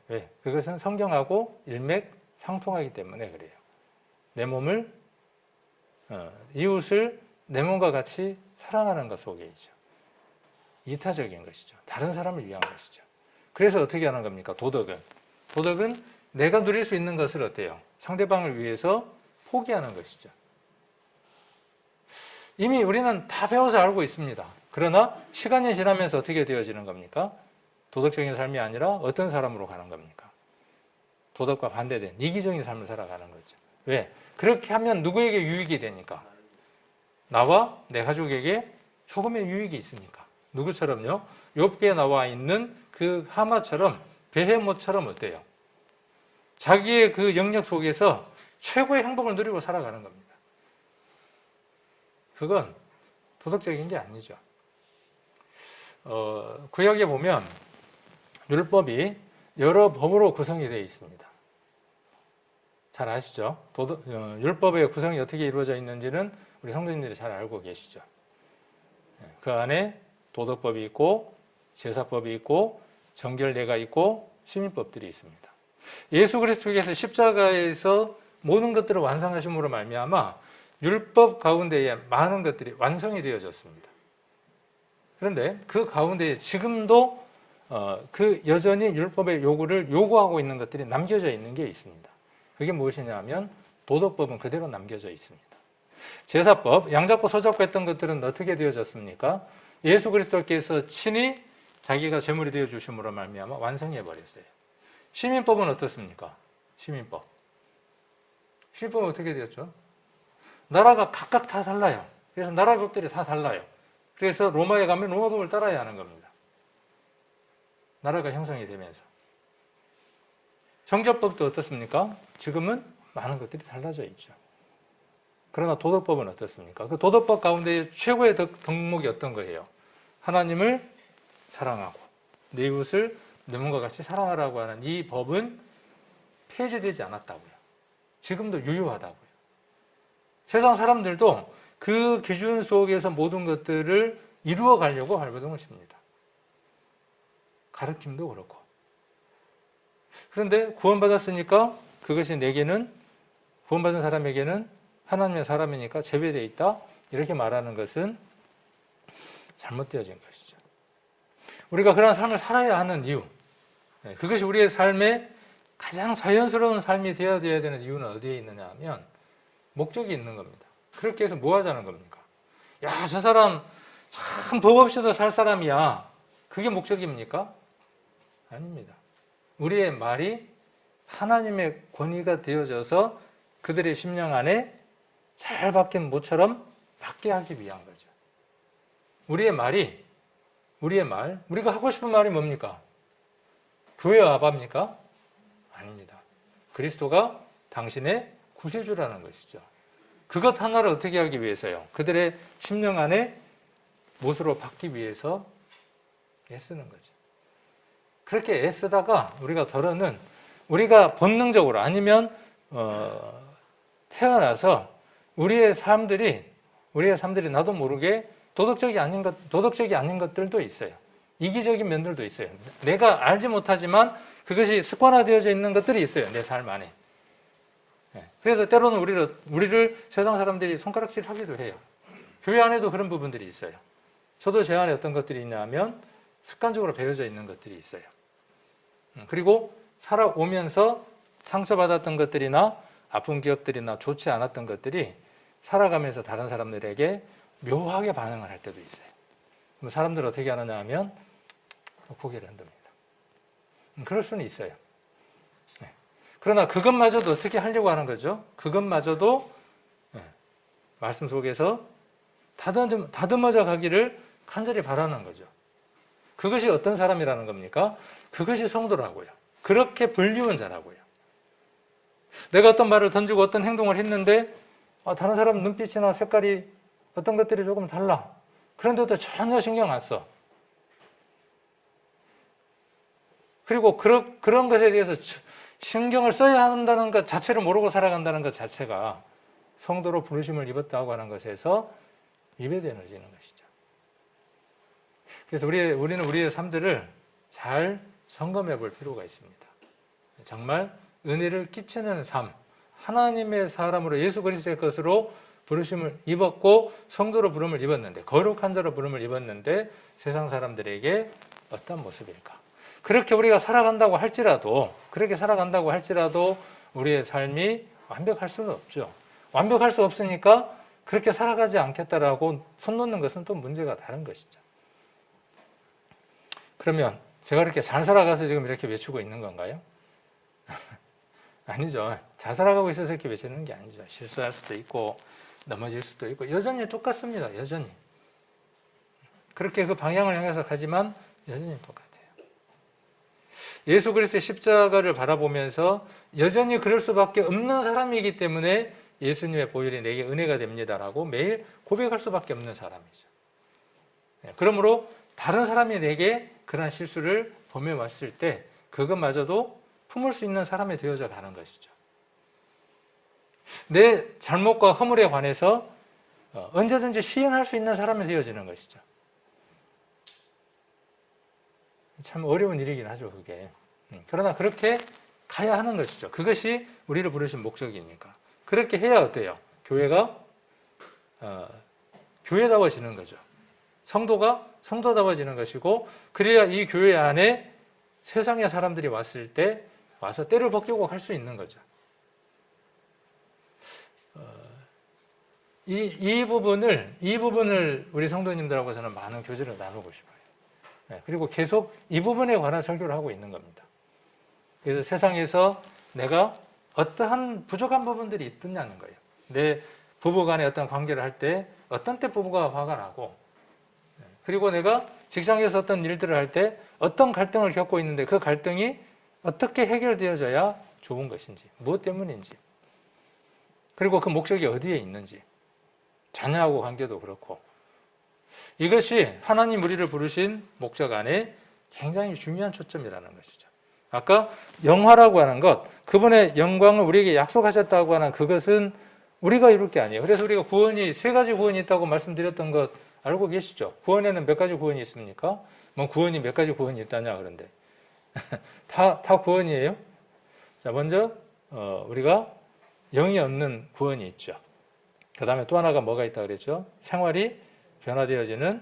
왜? 그것은 성경하고 일맥상통하기 때문에 그래요. 내 몸을, 이웃을 내 몸과 같이 사랑하는 것 속에 있죠. 이타적인 것이죠. 다른 사람을 위한 것이죠. 그래서 어떻게 하는 겁니까? 도덕은 내가 누릴 수 있는 것을 어때요? 상대방을 위해서 포기하는 것이죠. 이미 우리는 다 배워서 알고 있습니다. 그러나 시간이 지나면서 어떻게 되어지는 겁니까? 도덕적인 삶이 아니라 어떤 사람으로 가는 겁니까? 도덕과 반대된 이기적인 삶을 살아가는 거죠. 왜? 그렇게 하면 누구에게 유익이 되니까? 나와 내 가족에게 조금의 유익이 있으니까. 누구처럼요? 욥기에 나와 있는 그 하마처럼, 베헤못처럼 어때요? 자기의 그 영역 속에서 최고의 행복을 누리고 살아가는 겁니다. 그건 도덕적인 게 아니죠. 구약에 보면 율법이 여러 법으로 구성이 되어 있습니다. 잘 아시죠? 율법의 구성이 어떻게 이루어져 있는지는 우리 성도님들이 잘 알고 계시죠. 그 안에 도덕법이 있고 제사법이 있고 정결례가 있고 시민법들이 있습니다. 예수 그리스도께서 십자가에서 모든 것들을 완성하심으로 말미암아 율법 가운데에 많은 것들이 완성이 되어졌습니다. 그런데 그 가운데에 지금도 그 여전히 율법의 요구를 요구하고 있는 것들이 남겨져 있는 게 있습니다. 그게 무엇이냐 하면 도덕법은 그대로 남겨져 있습니다. 제사법, 양잡고 소잡고 했던 것들은 어떻게 되어졌습니까? 예수 그리스도께서 친히 자기가 제물이 되어 주심으로 말미암아 완성해 버렸어요. 시민법은 어떻습니까? 시민법은 어떻게 되었죠? 나라가 각각 다 달라요. 그래서 나라법들이 다 달라요. 그래서 로마에 가면 로마법을 따라야 하는 겁니다. 나라가 형성이 되면서. 정결법도 어떻습니까? 지금은 많은 것들이 달라져 있죠. 그러나 도덕법은 어떻습니까? 그 도덕법 가운데 최고의 덕목이 어떤 거예요? 하나님을 사랑하고 내 이웃을 내 몸과 같이 사랑하라고 하는 이 법은 폐지되지 않았다고요. 지금도 유효하다고요. 세상 사람들도 그 기준 속에서 모든 것들을 이루어 가려고 발버둥을 칩니다. 가르침도 그렇고. 그런데 구원받았으니까 그것이 내게는, 구원받은 사람에게는 하나님의 사람이니까 제외되어 있다, 이렇게 말하는 것은 잘못되어진 것이죠. 우리가 그런 삶을 살아야 하는 이유, 그것이 우리의 삶의 가장 자연스러운 삶이 되어야 되는 이유는 어디에 있느냐 하면 목적이 있는 겁니다. 그렇게 해서 뭐 하자는 겁니까? 야, 저 사람 참 법 없이도 살 사람이야. 그게 목적입니까? 아닙니다. 우리의 말이 하나님의 권위가 되어져서 그들의 심령 안에 잘 박힌 모처럼 박게 하기 위한 거죠. 우리의 말이, 우리가 하고 싶은 말이 뭡니까? 교회 와봐입니까? 아닙니다. 그리스도가 당신의 구세주라는 것이죠. 그것 하나를 어떻게 하기 위해서요? 그들의 심령 안에 못으로 박기 위해서 애쓰는 거죠. 그렇게 애쓰다가 우리가 덜어는, 우리가 본능적으로 아니면 태어나서 우리의 삶들이 나도 모르게 도덕적이 아닌 것들도 있어요. 이기적인 면들도 있어요. 내가 알지 못하지만 그것이 습관화되어져 있는 것들이 있어요. 내 삶 안에. 그래서 때로는 우리를 세상 사람들이 손가락질하기도 해요. 교회 안에도 그런 부분들이 있어요. 저도 제 안에 어떤 것들이 있냐면 습관적으로 배어져 있는 것들이 있어요. 그리고 살아오면서 상처받았던 것들이나 아픈 기억들이나 좋지 않았던 것들이 살아가면서 다른 사람들에게 묘하게 반응을 할 때도 있어요. 그럼 사람들은 어떻게 하느냐 하면 고개를 흔듭니다. 그럴 수는 있어요. 그러나 그것마저도 어떻게 하려고 하는 거죠? 그것마저도 말씀 속에서 다듬어져 가기를 간절히 바라는 거죠. 그것이 어떤 사람이라는 겁니까? 그것이 성도라고요. 그렇게 불리운 자라고요. 내가 어떤 말을 던지고 어떤 행동을 했는데 다른 사람 눈빛이나 색깔이 어떤 것들이 조금 달라. 그런데도 전혀 신경 안 써. 그리고 그런 것에 대해서 신경을 써야 한다는 것 자체를 모르고 살아간다는 것 자체가 성도로 부르심을 입었다고 하는 것에서 위배되어지는 것이죠. 그래서 우리는 우리의 삶들을 잘 점검해 볼 필요가 있습니다. 정말 은혜를 끼치는 삶, 하나님의 사람으로 예수 그리스도의 것으로 부르심을 입었고 성도로 부름을 입었는데, 거룩한 자로 부름을 입었는데 세상 사람들에게 어떤 모습일까? 그렇게 우리가 살아간다고 할지라도 우리의 삶이 완벽할 수는 없죠. 완벽할 수 없으니까 그렇게 살아가지 않겠다라고 손 놓는 것은 또 문제가 다른 것이죠. 그러면 제가 이렇게 잘 살아가서 지금 이렇게 외치고 있는 건가요? 아니죠. 잘 살아가고 있어서 이렇게 외치는 게 아니죠. 실수할 수도 있고 넘어질 수도 있고 여전히 똑같습니다. 여전히. 그렇게 그 방향을 향해서 가지만 여전히 똑같아요. 예수 그리스도의 십자가를 바라보면서 여전히 그럴 수밖에 없는 사람이기 때문에 예수님의 보혈이 내게 은혜가 됩니다라고 매일 고백할 수밖에 없는 사람이죠. 그러므로 다른 사람이 내게 그러한 실수를 범해왔을 때 그것마저도 품을 수 있는 사람이 되어져 가는 것이죠. 내 잘못과 허물에 관해서 언제든지 시인할 수 있는 사람이 되어지는 것이죠. 참 어려운 일이긴 하죠, 그게. 그러나 그렇게 가야 하는 것이죠. 그것이 우리를 부르신 목적이니까. 그렇게 해야 어때요? 교회가 교회다워지는 거죠. 성도가 성도다워지는 것이고, 그래야 이 교회 안에 세상의 사람들이 왔을 때 와서 때를 벗기고 갈 수 있는 거죠. 이 부분을 우리 성도님들하고 저는 많은 교제를 나누고 싶어요. 그리고 계속 이 부분에 관한 설교를 하고 있는 겁니다. 그래서 세상에서 내가 어떠한 부족한 부분들이 있느냐는 거예요. 내 부부 간의 어떤 관계를 할 때 어떤 때 부부가 화가 나고, 그리고 내가 직장에서 어떤 일들을 할 때 어떤 갈등을 겪고 있는데 그 갈등이 어떻게 해결되어져야 좋은 것인지, 무엇 때문인지, 그리고 그 목적이 어디에 있는지, 자녀하고 관계도 그렇고, 이것이 하나님 우리를 부르신 목적 안에 굉장히 중요한 초점이라는 것이죠. 아까 영화라고 하는 것, 그분의 영광을 우리에게 약속하셨다고 하는 그것은 우리가 이룰 게 아니에요. 그래서 우리가 구원이 세 가지 구원이 있다고 말씀드렸던 것 알고 계시죠? 구원에는 몇 가지 구원이 있습니까? 뭐 구원이 몇 가지 구원이 있다냐 그런데 다 구원이에요. 자, 먼저 우리가 영이 얻는 구원이 있죠. 그 다음에 또 하나가 뭐가 있다 그랬죠? 생활이 변화되어지는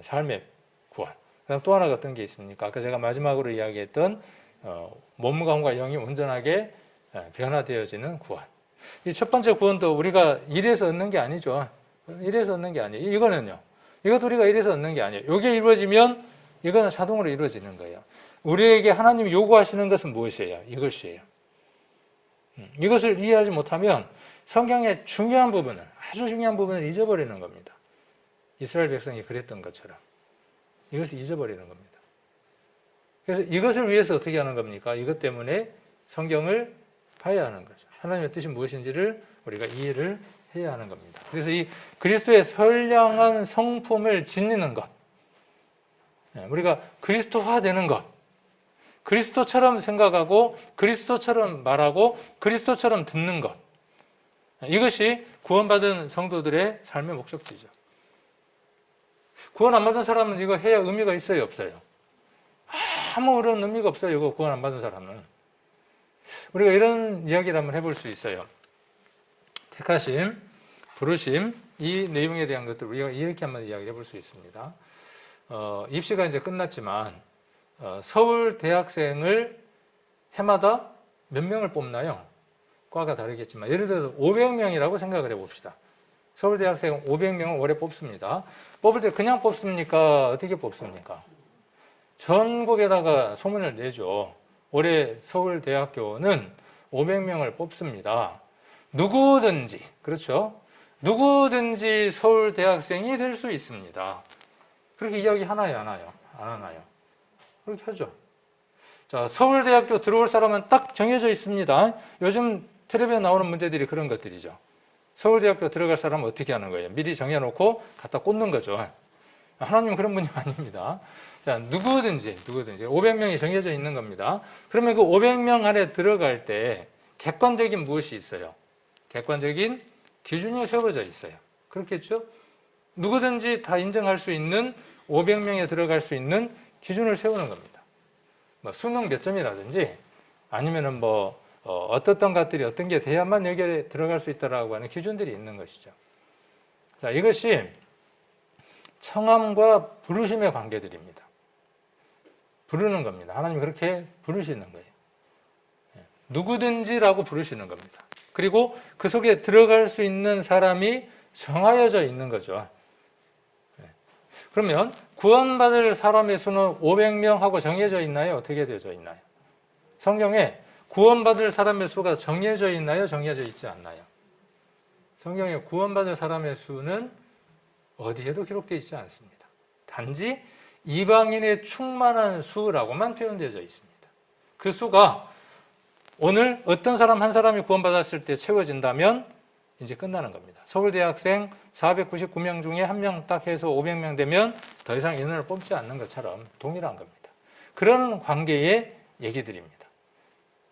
삶의 구원. 그 다음 또 하나가 어떤 게 있습니까? 아까 제가 마지막으로 이야기했던 몸과 혼과 영이 온전하게 변화되어지는 구원. 이 첫 번째 구원도 우리가 일해서 얻는 게 아니죠. 일해서 얻는 게 아니에요. 이거는요. 이것도 우리가 일해서 얻는 게 아니에요. 이게 이루어지면 이거는 자동으로 이루어지는 거예요. 우리에게 하나님이 요구하시는 것은 무엇이에요? 이것이에요. 이것을 이해하지 못하면 성경의 중요한 부분을, 아주 중요한 부분을 잊어버리는 겁니다. 이스라엘 백성이 그랬던 것처럼 이것을 잊어버리는 겁니다. 그래서 이것을 위해서 어떻게 하는 겁니까? 이것 때문에 성경을 봐야 하는 거죠. 하나님의 뜻이 무엇인지를 우리가 이해를 해야 하는 겁니다. 그래서 이 그리스도의 선량한 성품을 지니는 것, 우리가 그리스도화되는 것, 그리스도처럼 생각하고 그리스도처럼 말하고 그리스도처럼 듣는 것, 이것이 구원받은 성도들의 삶의 목적지죠. 구원 안 받은 사람은 이거 해야 의미가 있어요, 없어요? 아무런 의미가 없어요, 이거 구원 안 받은 사람은. 우리가 이런 이야기를 한번 해볼 수 있어요. 택하심, 부르심, 이 내용에 대한 것들 우리가 이렇게 한번 이야기를 해볼 수 있습니다. 입시가 이제 끝났지만 서울 대학생을 해마다 몇 명을 뽑나요? 과가 다르겠지만 예를 들어서 500명이라고 생각을 해봅시다. 서울 대학생 500명을 올해 뽑습니다. 뽑을 때 그냥 뽑습니까? 어떻게 뽑습니까? 전국에다가 소문을 내죠. 올해 서울대학교는 500명을 뽑습니다. 누구든지, 그렇죠? 누구든지 서울대학생이 될 수 있습니다. 그렇게 이야기 하나요, 안 하나요? 안 하나요? 그렇게 하죠. 자, 서울대학교 들어올 사람은 딱 정해져 있습니다. 요즘 텔레비전에 나오는 문제들이 그런 것들이죠. 서울대학교 들어갈 사람은 어떻게 하는 거예요? 미리 정해놓고 갖다 꽂는 거죠. 하나님은 그런 분이 아닙니다. 자, 누구든지 500명이 정해져 있는 겁니다. 그러면 그 500명 안에 들어갈 때 객관적인 무엇이 있어요? 객관적인 기준이 세워져 있어요. 그렇겠죠? 누구든지 다 인정할 수 있는 500명에 들어갈 수 있는 기준을 세우는 겁니다. 뭐 수능 몇 점이라든지 아니면은 뭐 어떤 것들이 어떤 게 돼야만 여기에 들어갈 수 있다라고 하는 기준들이 있는 것이죠. 자, 이것이 청함과 부르심의 관계들입니다. 부르는 겁니다. 하나님이 그렇게 부르시는 거예요. 누구든지라고 부르시는 겁니다. 그리고 그 속에 들어갈 수 있는 사람이 정하여져 있는 거죠. 그러면 구원받을 사람의 수는 500명 하고 정해져 있나요? 어떻게 되어져 있나요? 성경에 구원받을 사람의 수가 정해져 있나요? 정해져 있지 않나요? 성경에 구원받을 사람의 수는 어디에도 기록되어 있지 않습니다. 단지 이방인의 충만한 수라고만 표현되어져 있습니다. 그 수가 오늘 어떤 사람 한 사람이 구원받았을 때 채워진다면 이제 끝나는 겁니다. 서울대학생 499명 중에 한 명 딱 해서 500명 되면 더 이상 인원을 뽑지 않는 것처럼 동일한 겁니다. 그런 관계의 얘기들입니다.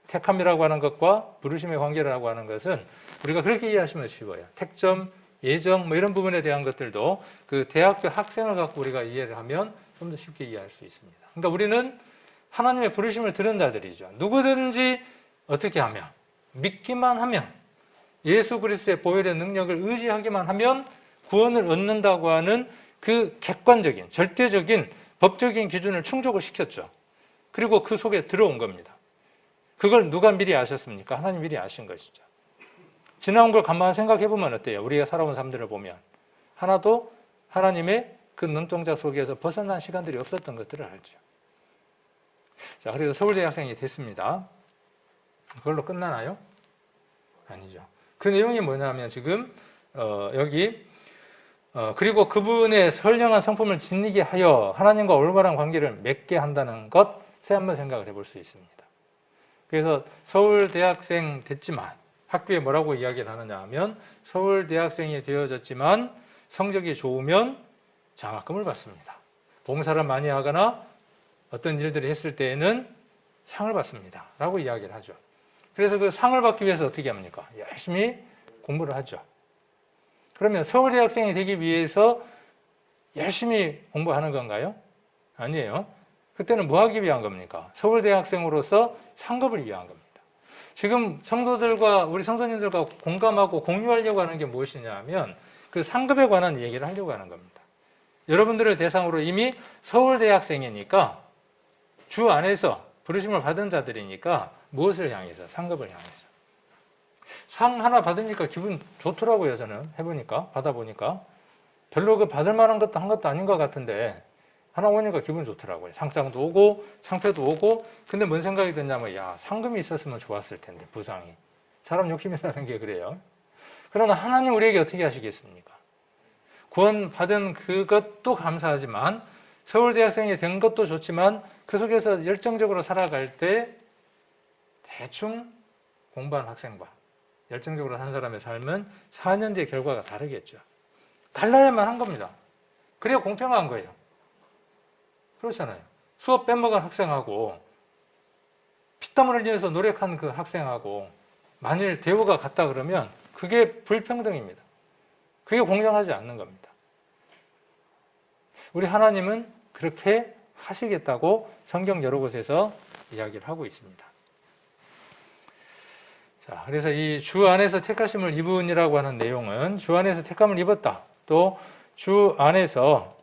택함이라고 하는 것과 부르심의 관계라고 하는 것은 우리가 그렇게 이해하시면 쉬워요. 택점, 예정 뭐 이런 부분에 대한 것들도 그 대학교 학생을 갖고 우리가 이해를 하면 좀 더 쉽게 이해할 수 있습니다. 그러니까 우리는 하나님의 부르심을 들은 자들이죠. 누구든지 어떻게 하면, 믿기만 하면, 예수 그리스도의 보혈의 능력을 의지하기만 하면 구원을 얻는다고 하는 그 객관적인, 절대적인 법적인 기준을 충족을 시켰죠. 그리고 그 속에 들어온 겁니다. 그걸 누가 미리 아셨습니까? 하나님 미리 아신 것이죠. 지나온 걸 가만히 생각해 보면 어때요? 우리가 살아온 삶들을 보면 하나도 하나님의 그 눈동자 속에서 벗어난 시간들이 없었던 것들을 알죠. 자, 그래서 서울대학생이 됐습니다. 그걸로 끝나나요? 아니죠. 그 내용이 뭐냐면 지금 여기 그리고 그분의 선량한 성품을 지니게 하여 하나님과 올바른 관계를 맺게 한다는 것에 한번 생각을 해볼 수 있습니다. 그래서 서울대학생 됐지만 학교에 뭐라고 이야기를 하느냐 하면 서울대학생이 되어졌지만 성적이 좋으면 장학금을 받습니다. 봉사를 많이 하거나 어떤 일들을 했을 때에는 상을 받습니다. 라고 이야기를 하죠. 그래서 그 상을 받기 위해서 어떻게 합니까? 열심히 공부를 하죠. 그러면 서울대학생이 되기 위해서 열심히 공부하는 건가요? 아니에요. 그때는 뭐 하기 위한 겁니까? 서울대학생으로서 상급을 위한 겁니다. 지금 성도들과 우리 성도님들과 공감하고 공유하려고 하는 게 무엇이냐 하면 그 상급에 관한 얘기를 하려고 하는 겁니다. 여러분들을 대상으로 이미 서울대학생이니까 주 안에서 부르심을 받은 자들이니까 무엇을 향해서? 상급을 향해서. 상 하나 받으니까 기분 좋더라고요. 저는 해보니까, 받아보니까 별로 그 받을 만한 것도 한 것도 아닌 것 같은데 하나 오니까 기분 좋더라고요. 상장도 오고 상패도 오고. 근데 뭔 생각이 드냐면 야, 상금이 있었으면 좋았을 텐데. 부상이. 사람 욕심이라는 게 그래요. 그러나 하나님 우리에게 어떻게 하시겠습니까? 구원받은 그것도 감사하지만 서울대학생이 된 것도 좋지만 그 속에서 열정적으로 살아갈 때 대충 공부한 학생과 열정적으로 산 사람의 삶은 4년 뒤의 결과가 다르겠죠. 달라야만 한 겁니다. 그래야 공평한 거예요. 그렇잖아요. 수업 빼먹은 학생하고 피땀을 흘려서 노력한 그 학생하고 만일 대우가 같다 그러면 그게 불평등입니다. 그게 공정하지 않는 겁니다. 우리 하나님은 그렇게 하시겠다고 성경 여러 곳에서 이야기를 하고 있습니다. 자, 그래서 이 주 안에서 택하심을 입은이라고 하는 내용은 주 안에서 택함을 입었다. 또 주 안에서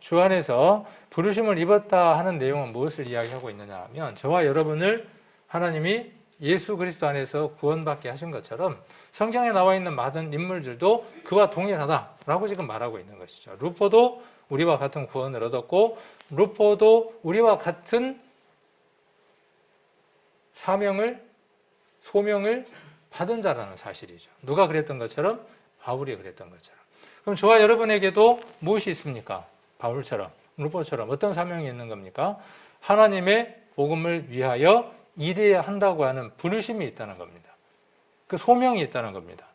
부르심을 입었다 하는 내용은 무엇을 이야기하고 있느냐 하면 저와 여러분을 하나님이 예수 그리스도 안에서 구원받게 하신 것처럼 성경에 나와 있는 많은 인물들도 그와 동일하다라고 지금 말하고 있는 것이죠. 루포도 우리와 같은 구원을 얻었고 루포도 우리와 같은 소명을 받은 자라는 사실이죠. 누가 그랬던 것처럼? 바울이 그랬던 것처럼. 그럼 저와 여러분에게도 무엇이 있습니까? 바울처럼, 루포처럼 어떤 사명이 있는 겁니까? 하나님의 복음을 위하여 일해야 한다고 하는 부르심이 있다는 겁니다. 그 소명이 있다는 겁니다.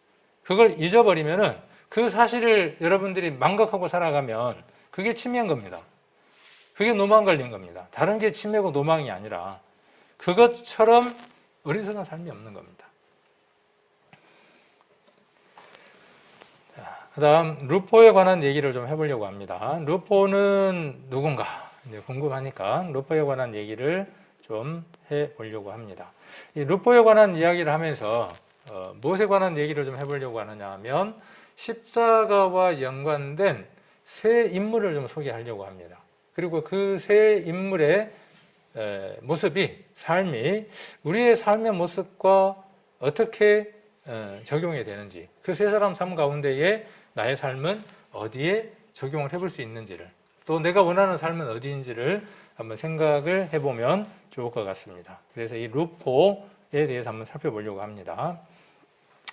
그걸 잊어버리면은 그 사실을 여러분들이 망각하고 살아가면 그게 치매인 겁니다. 그게 노망 걸린 겁니다. 다른 게 치매고 노망이 아니라 그것처럼 어리석은 삶이 없는 겁니다. 그 다음 루포에 관한 얘기를 좀 해보려고 합니다. 루포는 누군가 이제 궁금하니까 루포에 관한 얘기를 좀 해보려고 합니다. 이 루포에 관한 이야기를 하면서 무엇에 관한 얘기를 좀 해보려고 하느냐 하면 십자가와 연관된 세 인물을 좀 소개하려고 합니다. 그리고 그 세 인물의 모습이, 삶이 우리의 삶의 모습과 어떻게 적용이 되는지, 그 세 사람 삶 가운데에 나의 삶은 어디에 적용을 해볼 수 있는지를, 또 내가 원하는 삶은 어디인지를 한번 생각을 해보면 좋을 것 같습니다. 그래서 이 루포에 대해서 한번 살펴보려고 합니다.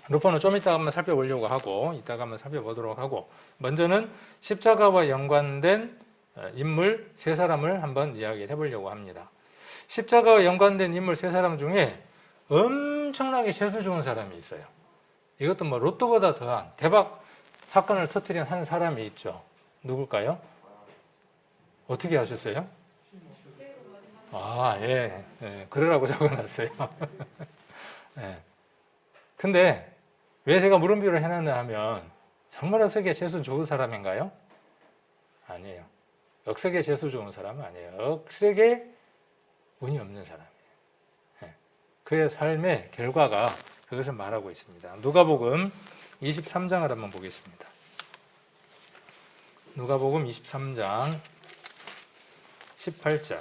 루포는 좀 이따가 한번 살펴보려고 하고, 이따가 한번 살펴보도록 하고, 먼저는 십자가와 연관된 인물 세 사람을 한번 이야기를 해보려고 합니다. 십자가와 연관된 인물 세 사람 중에 엄청나게 재수 좋은 사람이 있어요. 이것도 뭐 로또보다 더한 대박 사건을 터뜨린 한 사람이 있죠. 누굴까요? 어떻게 하셨어요? 아, 예. 그러라고 적어놨어요. 예. 근데 왜 제가 물음표를 해놨냐 하면 정말 억석에 재수 좋은 사람인가요? 아니에요. 억석에 재수 좋은 사람은 아니에요. 억석에 운이 없는 사람이에요. 예. 그의 삶의 결과가 그것을 말하고 있습니다. 누가복음 23장을 한번 보겠습니다. 누가복음 23장 18절.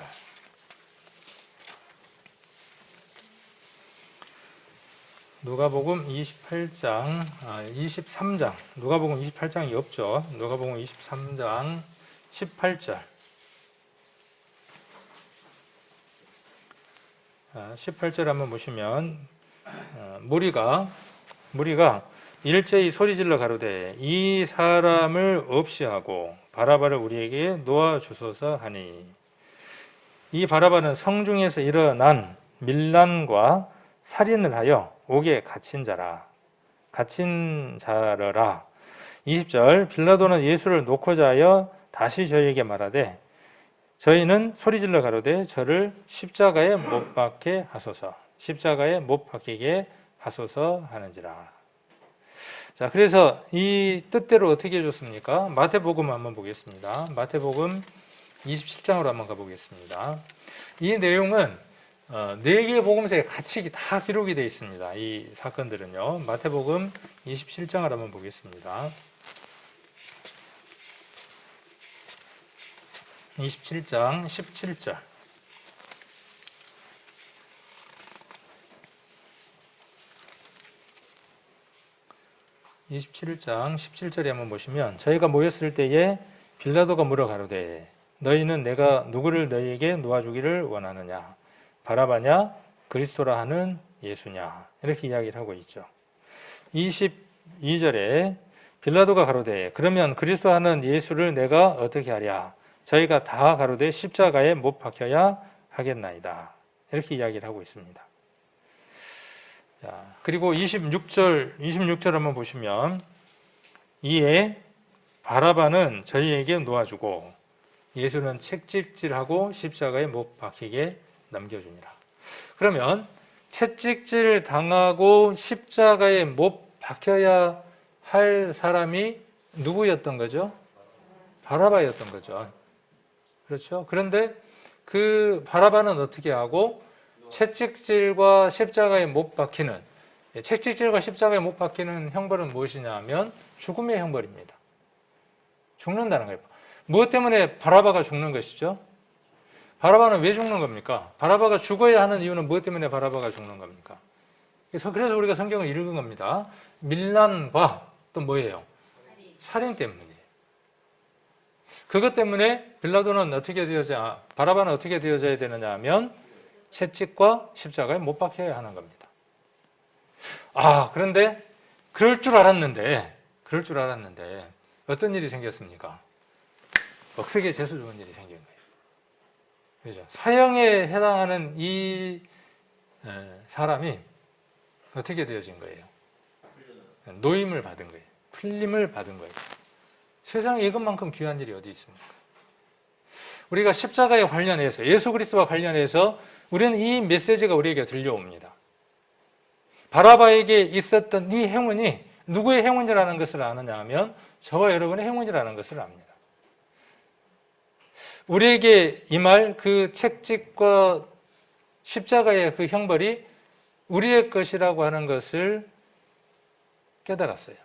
누가복음 23장, 누가복음 28장이 없죠. 누가복음 23장 18절. 18절 한번 보시면 무리가 일제히 소리질러 가로되 이 사람을 없이 하고 바라바를 우리에게 놓아 주소서 하니, 이 바라바는 성중에서 일어난 밀란과 살인을 하여 옥에 갇힌 자라라. 20절. 빌라도는 예수를 놓고자 하여 다시 저희에게 말하되 저희는 소리질러 가로되 저를 십자가에 못 박게 하소서, 십자가에 못 박히게 하소서 하는지라. 자, 그래서 이 뜻대로 어떻게 해줬습니까? 마태복음 한번 보겠습니다. 마태복음 27장으로 한번 가보겠습니다. 이 내용은 네 개의 복음서에 같이 다 기록이 되어 있습니다. 이 사건들은요. 마태복음 27장을 한번 보겠습니다. 27장 17절. 27장 17절에 한번 보시면 저희가 모였을 때에 빌라도가 물어 가로되 너희는 내가 누구를 너희에게 놓아주기를 원하느냐? 바라바냐? 그리스도라 하는 예수냐? 이렇게 이야기를 하고 있죠. 22절에 빌라도가 가로되 그러면 그리스도 하는 예수를 내가 어떻게 하랴? 저희가 다 가로되 십자가에 못 박혀야 하겠나이다. 이렇게 이야기를 하고 있습니다. 자, 그리고 26절 한번 보시면 이에 바라바는 저희에게 놓아주고 예수는 채찍질하고 십자가에 못 박히게 넘겨주니라. 그러면 채찍질 당하고 십자가에 못 박혀야 할 사람이 누구였던 거죠? 바라바였던 거죠. 그렇죠? 그런데 그 바라바는 어떻게 하고 채찍질과 십자가에 못 박히는, 채찍질과 십자가에 못 박히는 형벌은 무엇이냐 하면 죽음의 형벌입니다. 죽는다는 거예요. 무엇 때문에 바라바가 죽는 것이죠? 바라바는 왜 죽는 겁니까? 바라바가 죽어야 하는 이유는 무엇 때문에 바라바가 죽는 겁니까? 그래서 우리가 성경을 읽은 겁니다. 밀란과 또 뭐예요? 살인 때문이에요. 그것 때문에 빌라도는 어떻게 되어져야, 바라바는 어떻게 되어져야 되느냐 하면 채찍과 십자가에 못 박혀야 하는 겁니다. 그런데 그럴 줄 알았는데 어떤 일이 생겼습니까? 억세게 재수 좋은 일이 생긴 거예요. 그죠? 사형에 해당하는 이 사람이 어떻게 되어진 거예요? 노임을 받은 거예요. 풀림을 받은 거예요. 세상에 이것만큼 귀한 일이 어디 있습니까? 우리가 십자가에 관련해서, 예수 그리스도와 관련해서 우리는 이 메시지가 우리에게 들려옵니다. 바라바에게 있었던 이 행운이 누구의 행운이라는 것을 아느냐 하면 저와 여러분의 행운이라는 것을 압니다. 우리에게 임할 그 채찍과 십자가의 그 형벌이 우리의 것이라고 하는 것을 깨달았어요.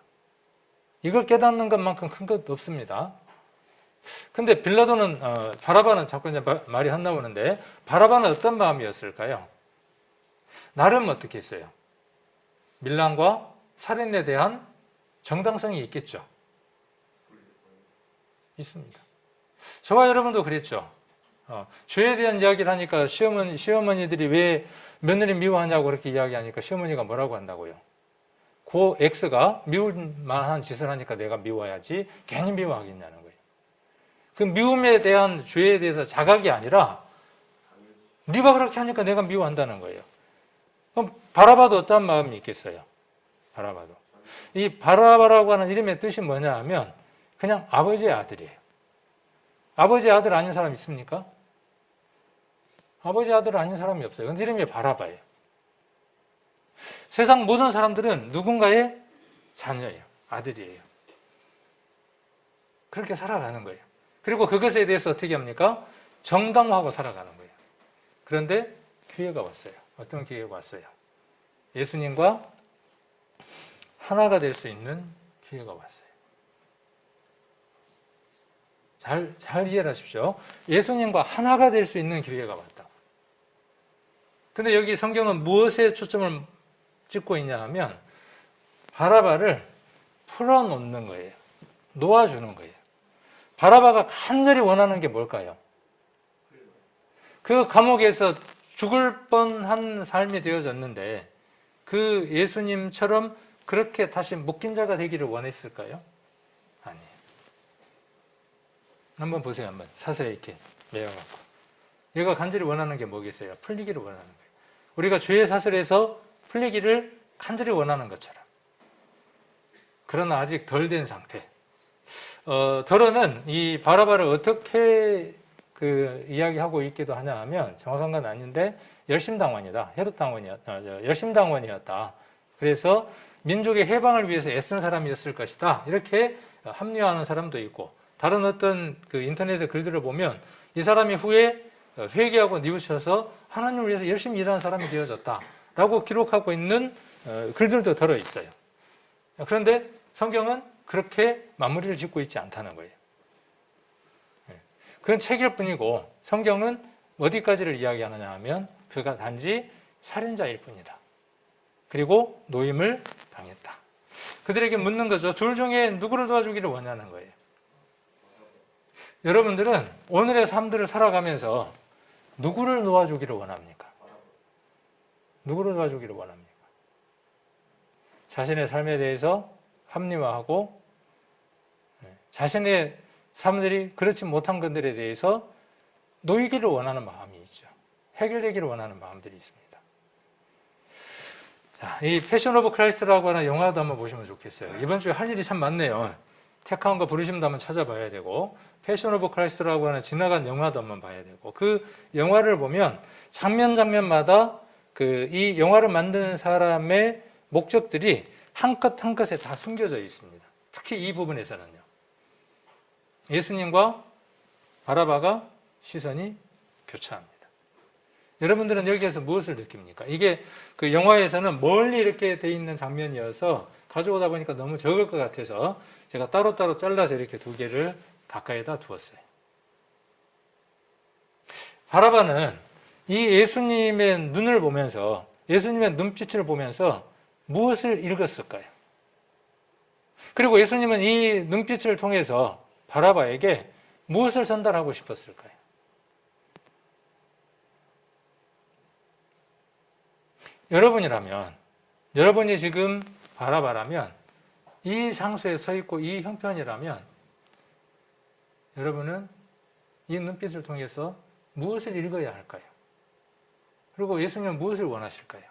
이걸 깨닫는 것만큼 큰 것도 없습니다. 근데 빌라도는 바라바는 자꾸 이제 말이 안 나오는데 바라바는 어떤 마음이었을까요? 나름 어떻게 했어요? 밀란과 살인에 대한 정당성이 있겠죠. 있습니다. 저와 여러분도 그랬죠. 죄에 대한 이야기를 하니까 시어머니들이 왜 며느리 미워하냐고 그렇게 이야기하니까 시어머니가 뭐라고 한다고요? 그 X가 미울 만한 짓을 하니까 내가 미워야지 괜히 미워하겠냐는 거예요. 그 미움에 대한 죄에 대해서 자각이 아니라 네가 그렇게 하니까 내가 미워한다는 거예요. 그럼 바라바도 어떤 마음이 있겠어요? 바라바도. 이 바라바라고 하는 이름의 뜻이 뭐냐 하면 그냥 아버지의 아들이에요. 아버지의 아들 아닌 사람 있습니까? 아버지의 아들 아닌 사람이 없어요. 근데 이름이 바라바예요. 세상 모든 사람들은 누군가의 자녀예요. 아들이에요. 그렇게 살아가는 거예요. 그리고 그것에 대해서 어떻게 합니까? 정당화하고 살아가는 거예요. 그런데 기회가 왔어요. 어떤 기회가 왔어요? 예수님과 하나가 될 수 있는 기회가 왔어요. 잘 이해를 하십시오. 예수님과 하나가 될 수 있는 기회가 왔다. 근데 여기 성경은 무엇에 초점을 찍고 있냐 하면 바라바를 풀어놓는 거예요. 놓아주는 거예요. 바라바가 간절히 원하는 게 뭘까요? 그 감옥에서 죽을 뻔한 삶이 되어졌는데 그 예수님처럼 그렇게 다시 묶인 자가 되기를 원했을까요? 아니에요. 한번 보세요. 한번 사서에 이렇게 매어갖고 얘가 간절히 원하는 게 뭐겠어요? 풀리기를 원하는 거예요. 우리가 죄의 사슬에서 풀리기를 간절히 원하는 것처럼. 그러나 아직 덜 된 상태. 더러는 이 바라바를 어떻게 그 이야기하고 있기도 하냐 하면 정확한 건 아닌데 열심당원이다. 열심당원이었다. 그래서 민족의 해방을 위해서 애쓴 사람이었을 것이다. 이렇게 합리화하는 사람도 있고, 다른 어떤 그 인터넷의 글들을 보면 이 사람이 후에 회개하고 뉘우쳐서 하나님을 위해서 열심히 일하는 사람이 되어졌다라고 기록하고 있는 글들도 들어 있어요. 그런데 성경은 그렇게 마무리를 짓고 있지 않다는 거예요. 그건 책일 뿐이고 성경은 어디까지를 이야기하느냐 하면 그가 단지 살인자일 뿐이다. 그리고 노임을 당했다. 그들에게 묻는 거죠. 둘 중에 누구를 도와주기를 원하는 거예요. 여러분들은 오늘의 삶들을 살아가면서 누구를 도와주기를 원합니까? 누구를 도와주기를 원합니까? 자신의 삶에 대해서 합리화하고 자신의 사람들이 그렇지 못한 것들에 대해서 놓이기를 원하는 마음이 있죠. 해결되기를 원하는 마음들이 있습니다. 자, 이 패션 오브 크라이스트라고 하는 영화도 한번 보시면 좋겠어요. 이번 주에 할 일이 참 많네요. 택하온 거 부르시면 한번 찾아봐야 되고, 패션 오브 크라이스트라고 하는 지나간 영화도 한번 봐야 되고, 그 영화를 보면 장면마다 이 영화를 만드는 사람의 목적들이 한 컷 한 컷에 다 숨겨져 있습니다. 특히 이 부분에서는요. 예수님과 바라바가 시선이 교차합니다. 여러분들은 여기에서 무엇을 느낍니까? 이게 그 영화에서는 멀리 이렇게 돼 있는 장면이어서 가져오다 보니까 너무 적을 것 같아서 제가 따로따로 잘라서 이렇게 두 개를 가까이다 두었어요. 바라바는 이 예수님의 눈을 보면서, 예수님의 눈빛을 보면서 무엇을 읽었을까요? 그리고 예수님은 이 눈빛을 통해서 바라바에게 무엇을 전달하고 싶었을까요? 여러분이라면, 여러분이 지금 바라바라면, 이 장소에 서 있고 이 형편이라면 여러분은 이 눈빛을 통해서 무엇을 읽어야 할까요? 그리고 예수님은 무엇을 원하실까요?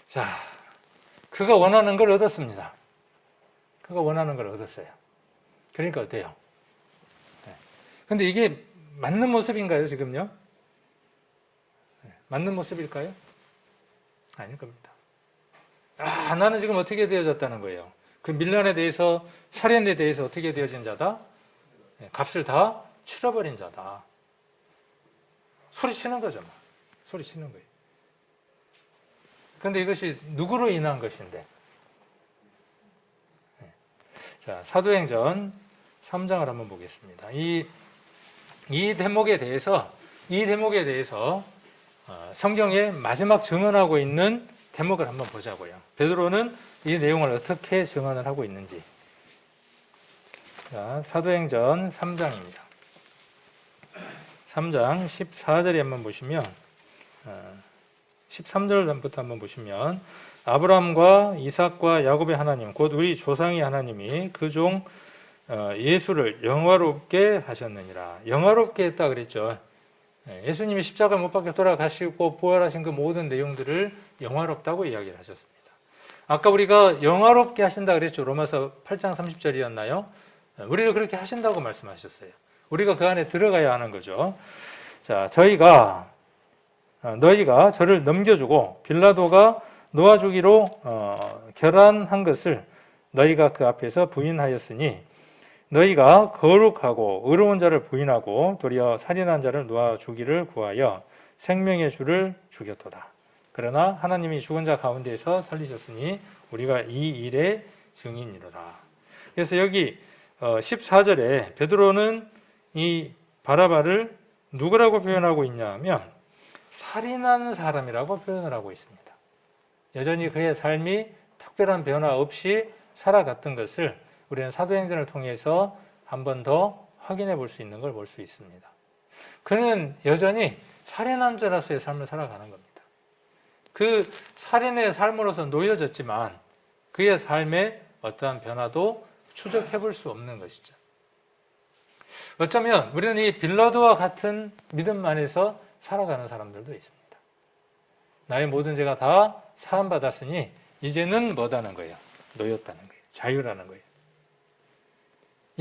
자, 그가 원하는 걸 얻었습니다. 그가 원하는 걸 얻었어요. 그러니까 어때요? 근데 이게 맞는 모습인가요, 지금요? 맞는 모습일까요? 아닐 겁니다. 나는 지금 어떻게 되어졌다는 거예요? 그 밀란에 대해서, 살인에 대해서 어떻게 되어진 자다? 값을 다 치러버린 자다. 소리치는 거죠. 소리치는 거예요. 그런데 이것이 누구로 인한 것인데? 자, 사도행전 3장을 한번 보겠습니다. 이 대목에 대해서 성경의 마지막 증언하고 있는 대목을 한번 보자고요. 베드로는 이 내용을 어떻게 증언을 하고 있는지. 자, 사도행전 3장입니다. 3장 14절에 한번 보시면, 13절부터 한번 보시면, 아브라함과 이삭과 야곱의 하나님, 곧 우리 조상의 하나님이 그 종 예수를 영화롭게 하셨느니라. 영화롭게 했다 그랬죠. 예수님이 십자가 못 박혀 돌아가시고 부활하신 그 모든 내용들을 영화롭다고 이야기를 하셨습니다. 아까 우리가 영화롭게 하신다 그랬죠. 로마서 8장 30절이었나요? 우리를 그렇게 하신다고 말씀하셨어요. 우리가 그 안에 들어가야 하는 거죠. 자, 너희가 저를 넘겨주고 빌라도가 놓아주기로 결안한 것을 너희가 그 앞에서 부인하였으니 너희가 거룩하고 의로운 자를 부인하고 도리어 살인한 자를 놓아주기를 구하여 생명의 주를 죽였도다. 그러나 하나님이 죽은 자 가운데에서 살리셨으니 우리가 이 일의 증인이로라. 그래서 여기 14절에 베드로는 이 바라바를 누구라고 표현하고 있냐면 살인한 사람이라고 표현을 하고 있습니다. 여전히 그의 삶이 특별한 변화 없이 살아갔던 것을 우리는 사도행전을 통해서 한 번 더 확인해 볼 수 있는 걸 볼 수 있습니다. 그는 여전히 살인한 자로서의 삶을 살아가는 겁니다. 그 살인의 삶으로서 놓여졌지만 그의 삶에 어떠한 변화도 추적해 볼 수 없는 것이죠. 어쩌면 우리는 이 빌라도와 같은 믿음 안에서 살아가는 사람들도 있습니다. 나의 모든 죄가 다 사함받았으니 이제는 뭐다는 거예요? 놓였다는 거예요. 자유라는 거예요.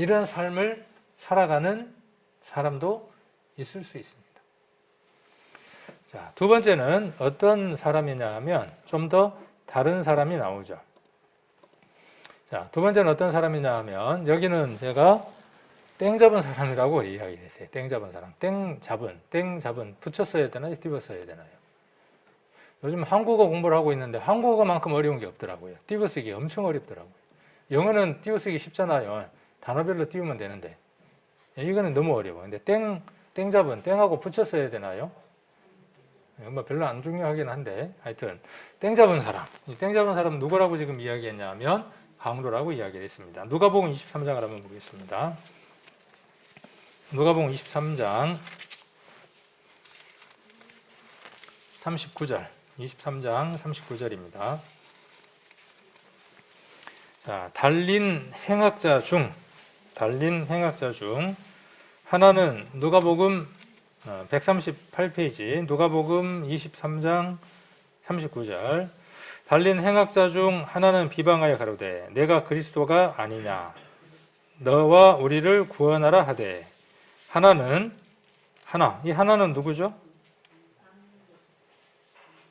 이런 삶을 살아가는 사람도 있을 수 있습니다. 자, 두 번째는 어떤 사람이냐 하면 좀 더 다른 사람이 나오죠. 자, 두 번째는 어떤 사람이냐 하면 여기는 제가 땡 잡은 사람이라고 이야기했어요. 땡 잡은 사람. 땡 잡은 붙여 써야 되나요? 띄워 써야 되나요? 요즘 한국어 공부를 하고 있는데 한국어만큼 어려운 게 없더라고요. 띄워 쓰기 엄청 어렵더라고요. 영어는 띄워 쓰기 쉽잖아요. 단어별로 띄우면 되는데 이거는 너무 어려워. 근데 땡 잡은 땡하고 붙여 써야 되나요? 뭐 별로 안 중요하긴 한데 하여튼 땡 잡은 사람. 이 땡 잡은 사람 누구라고 지금 이야기했냐면 강도라고 이야기를 했습니다. 누가복음 23장을 한번 보겠습니다. 누가복음 23장 39절 23장 39절입니다. 자, 달린 행악자 중 하나는 누가복음 138페이지 누가복음 23장 39절 달린 행악자 중 하나는 비방하여 가로되 내가 그리스도가 아니냐 너와 우리를 구원하라 하되 이 하나는 누구죠?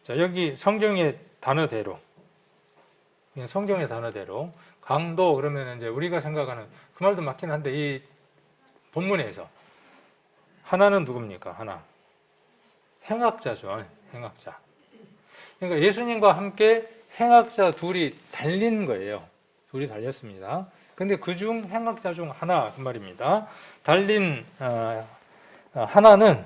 자, 여기 성경의 단어대로 강도 그러면 이제 우리가 생각하는 그 말도 맞긴 한데 이 본문에서 하나는 누굽니까? 하나 행악자죠. 행악자. 그러니까 예수님과 함께 행악자 둘이 달린 거예요. 둘이 달렸습니다. 근데 그중 행악자 중 하나 그 말입니다. 달린 하나는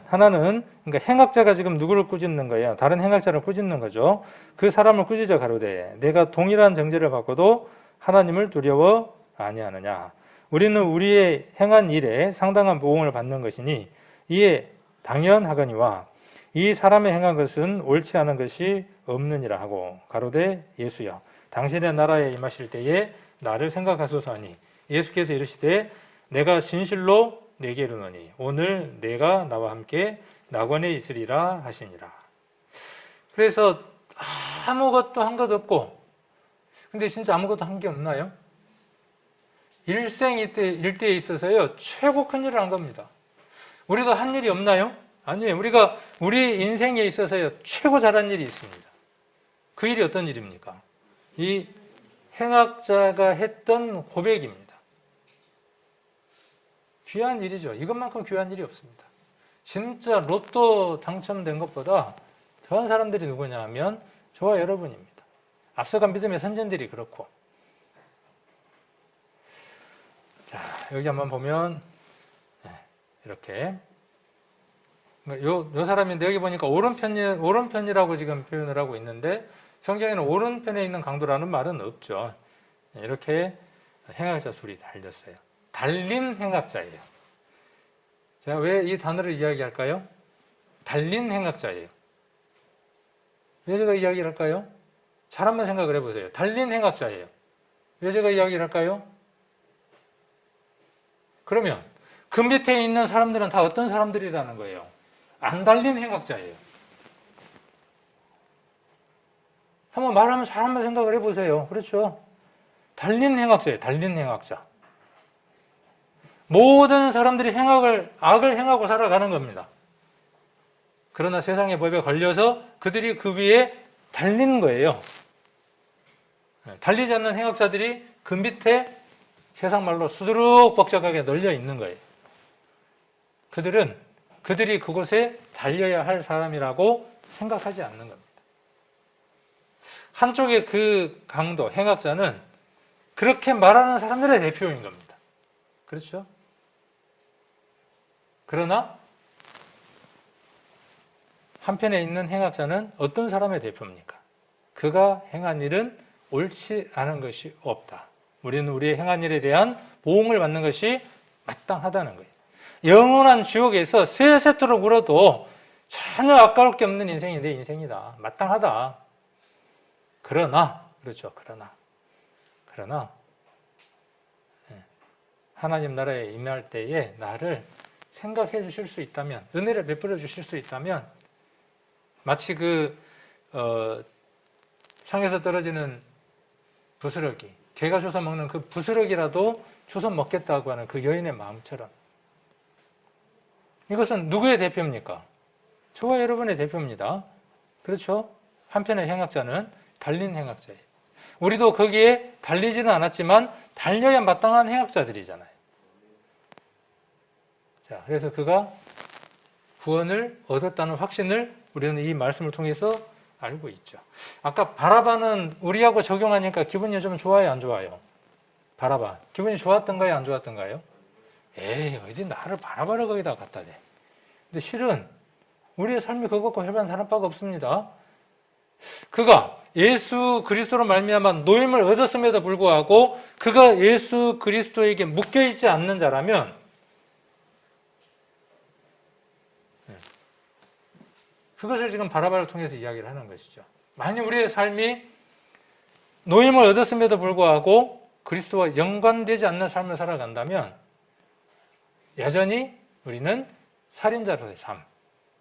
그러니까 행악자가 지금 누구를 꾸짖는 거예요? 다른 행악자를 꾸짖는 거죠. 그 사람을 꾸짖어 가로되 내가 동일한 정죄를 받고도 하나님을 두려워 아니하느냐. 우리는 우리의 행한 일에 상당한 보응을 받는 것이니 이에 당연하거니와 이 사람의 행한 것은 옳지 않은 것이 없느니라 하고 가로되 예수여 당신의 나라에 임하실 때에 나를 생각하소서 하니 예수께서 이르시되 내가 진실로 내게 이르노니 오늘 내가 나와 함께 낙원에 있으리라 하시니라. 그래서 아무것도 한 것 없고 근데 진짜 아무것도 한 게 없나요? 일대에 있어서요 최고 큰 일을 한 겁니다. 우리도 한 일이 없나요? 아니에요. 우리가 우리 인생에 있어서요 최고 잘한 일이 있습니다. 그 일이 어떤 일입니까? 이 행악자가 했던 고백입니다. 귀한 일이죠. 이것만큼 귀한 일이 없습니다. 진짜 로또 당첨된 것보다 더한 사람들이 누구냐 하면 저와 여러분입니다. 앞서간 믿음의 선전들이 그렇고. 자, 여기 한번 보면 이렇게 요 사람인데 여기 보니까 오른편이라고 지금 표현을 하고 있는데 성경에는 오른편에 있는 강도라는 말은 없죠. 이렇게 행악자 둘이 달렸어요. 달린 행악자예요. 제가 왜 이 단어를 이야기할까요? 달린 행악자예요. 왜 제가 이야기를 할까요? 잘 한번 생각을 해보세요. 달린 행악자예요. 왜 제가 이야기를 할까요? 그러면 그 밑에 있는 사람들은 다 어떤 사람들이라는 거예요? 안 달린 행악자예요. 한번 말하면 잘 한번 생각을 해보세요. 그렇죠? 달린 행악자예요. 달린 행악자. 모든 사람들이 악을 행하고 살아가는 겁니다. 그러나 세상의 법에 걸려서 그들이 그 위에 달리는 거예요. 달리지 않는 행악자들이 그 밑에 세상 말로 수두룩 벅적하게 널려 있는 거예요. 그들이 그곳에 달려야 할 사람이라고 생각하지 않는 겁니다. 한쪽의 그 강도, 행악자는 그렇게 말하는 사람들의 대표인 겁니다. 그렇죠? 그러나 한편에 있는 행악자는 어떤 사람의 대표입니까? 그가 행한 일은 옳지 않은 것이 없다. 우리는 우리의 행한 일에 대한 보응을 받는 것이 마땅하다는 거예요. 영원한 지옥에서 세세토록 울어도 전혀 아까울 게 없는 인생이 내 인생이다. 마땅하다. 그러나 하나님 나라에 임할 때에 나를 생각해 주실 수 있다면, 은혜를 베풀어 주실 수 있다면, 마치 상에서 떨어지는 부스러기, 개가 주워 먹는 그 부스러기라도 주워 먹겠다고 하는 그 여인의 마음처럼. 이것은 누구의 대표입니까? 저와 여러분의 대표입니다. 그렇죠? 한편의 행악자는 달린 행악자예요. 우리도 거기에 달리지는 않았지만 달려야 마땅한 행악자들이잖아요. 자, 그래서 그가 구원을 얻었다는 확신을 우리는 이 말씀을 통해서 알고 있죠. 아까 바라바는 우리하고 적용하니까 기분이 좀 좋아요, 안 좋아요? 바라바. 기분이 좋았던가요, 안 좋았던가요? 에이, 어디 나를 바라바를 거기다 갖다 대. 근데 실은 우리의 삶이 그것 갖고 해본 사람 바가 없습니다. 그가 예수 그리스도로 말미암아 노임을 얻었음에도 불구하고 그가 예수 그리스도에게 묶여있지 않는 자라면 그것을 지금 바라바를 통해서 이야기를 하는 것이죠. 만약 우리의 삶이 노임을 얻었음에도 불구하고 그리스도와 연관되지 않는 삶을 살아간다면 여전히 우리는 살인자로의 삶,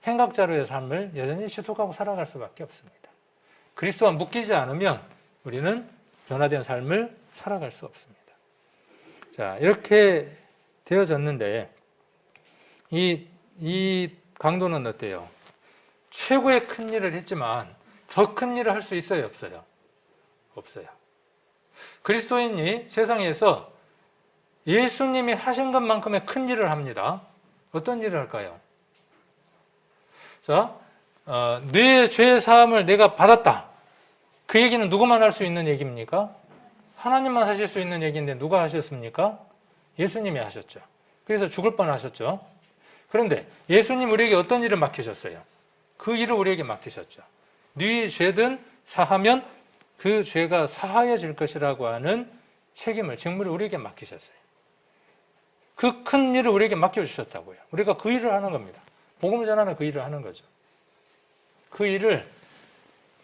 행각자로의 삶을 여전히 지속하고 살아갈 수밖에 없습니다. 그리스도와 묶이지 않으면 우리는 변화된 삶을 살아갈 수 없습니다. 자, 이렇게 되어졌는데 이 강도는 어때요? 최고의 큰 일을 했지만 더 큰 일을 할 수 있어요, 없어요? 없어요. 그리스도인이 세상에서 예수님이 하신 것만큼의 큰 일을 합니다. 어떤 일을 할까요? 자, 내 죄 사함을 내가 받았다. 그 얘기는 누구만 할 수 있는 얘기입니까? 하나님만 하실 수 있는 얘기인데 누가 하셨습니까? 예수님이 하셨죠. 그래서 죽을 뻔하셨죠. 그런데 예수님 우리에게 어떤 일을 맡기셨어요? 그 일을 우리에게 맡기셨죠. 네 죄든 사하면 그 죄가 사하여질 것이라고 하는 책임을, 직무를 우리에게 맡기셨어요. 그 큰 일을 우리에게 맡겨주셨다고요. 우리가 그 일을 하는 겁니다. 복음을 전하는 그 일을 하는 거죠. 그 일을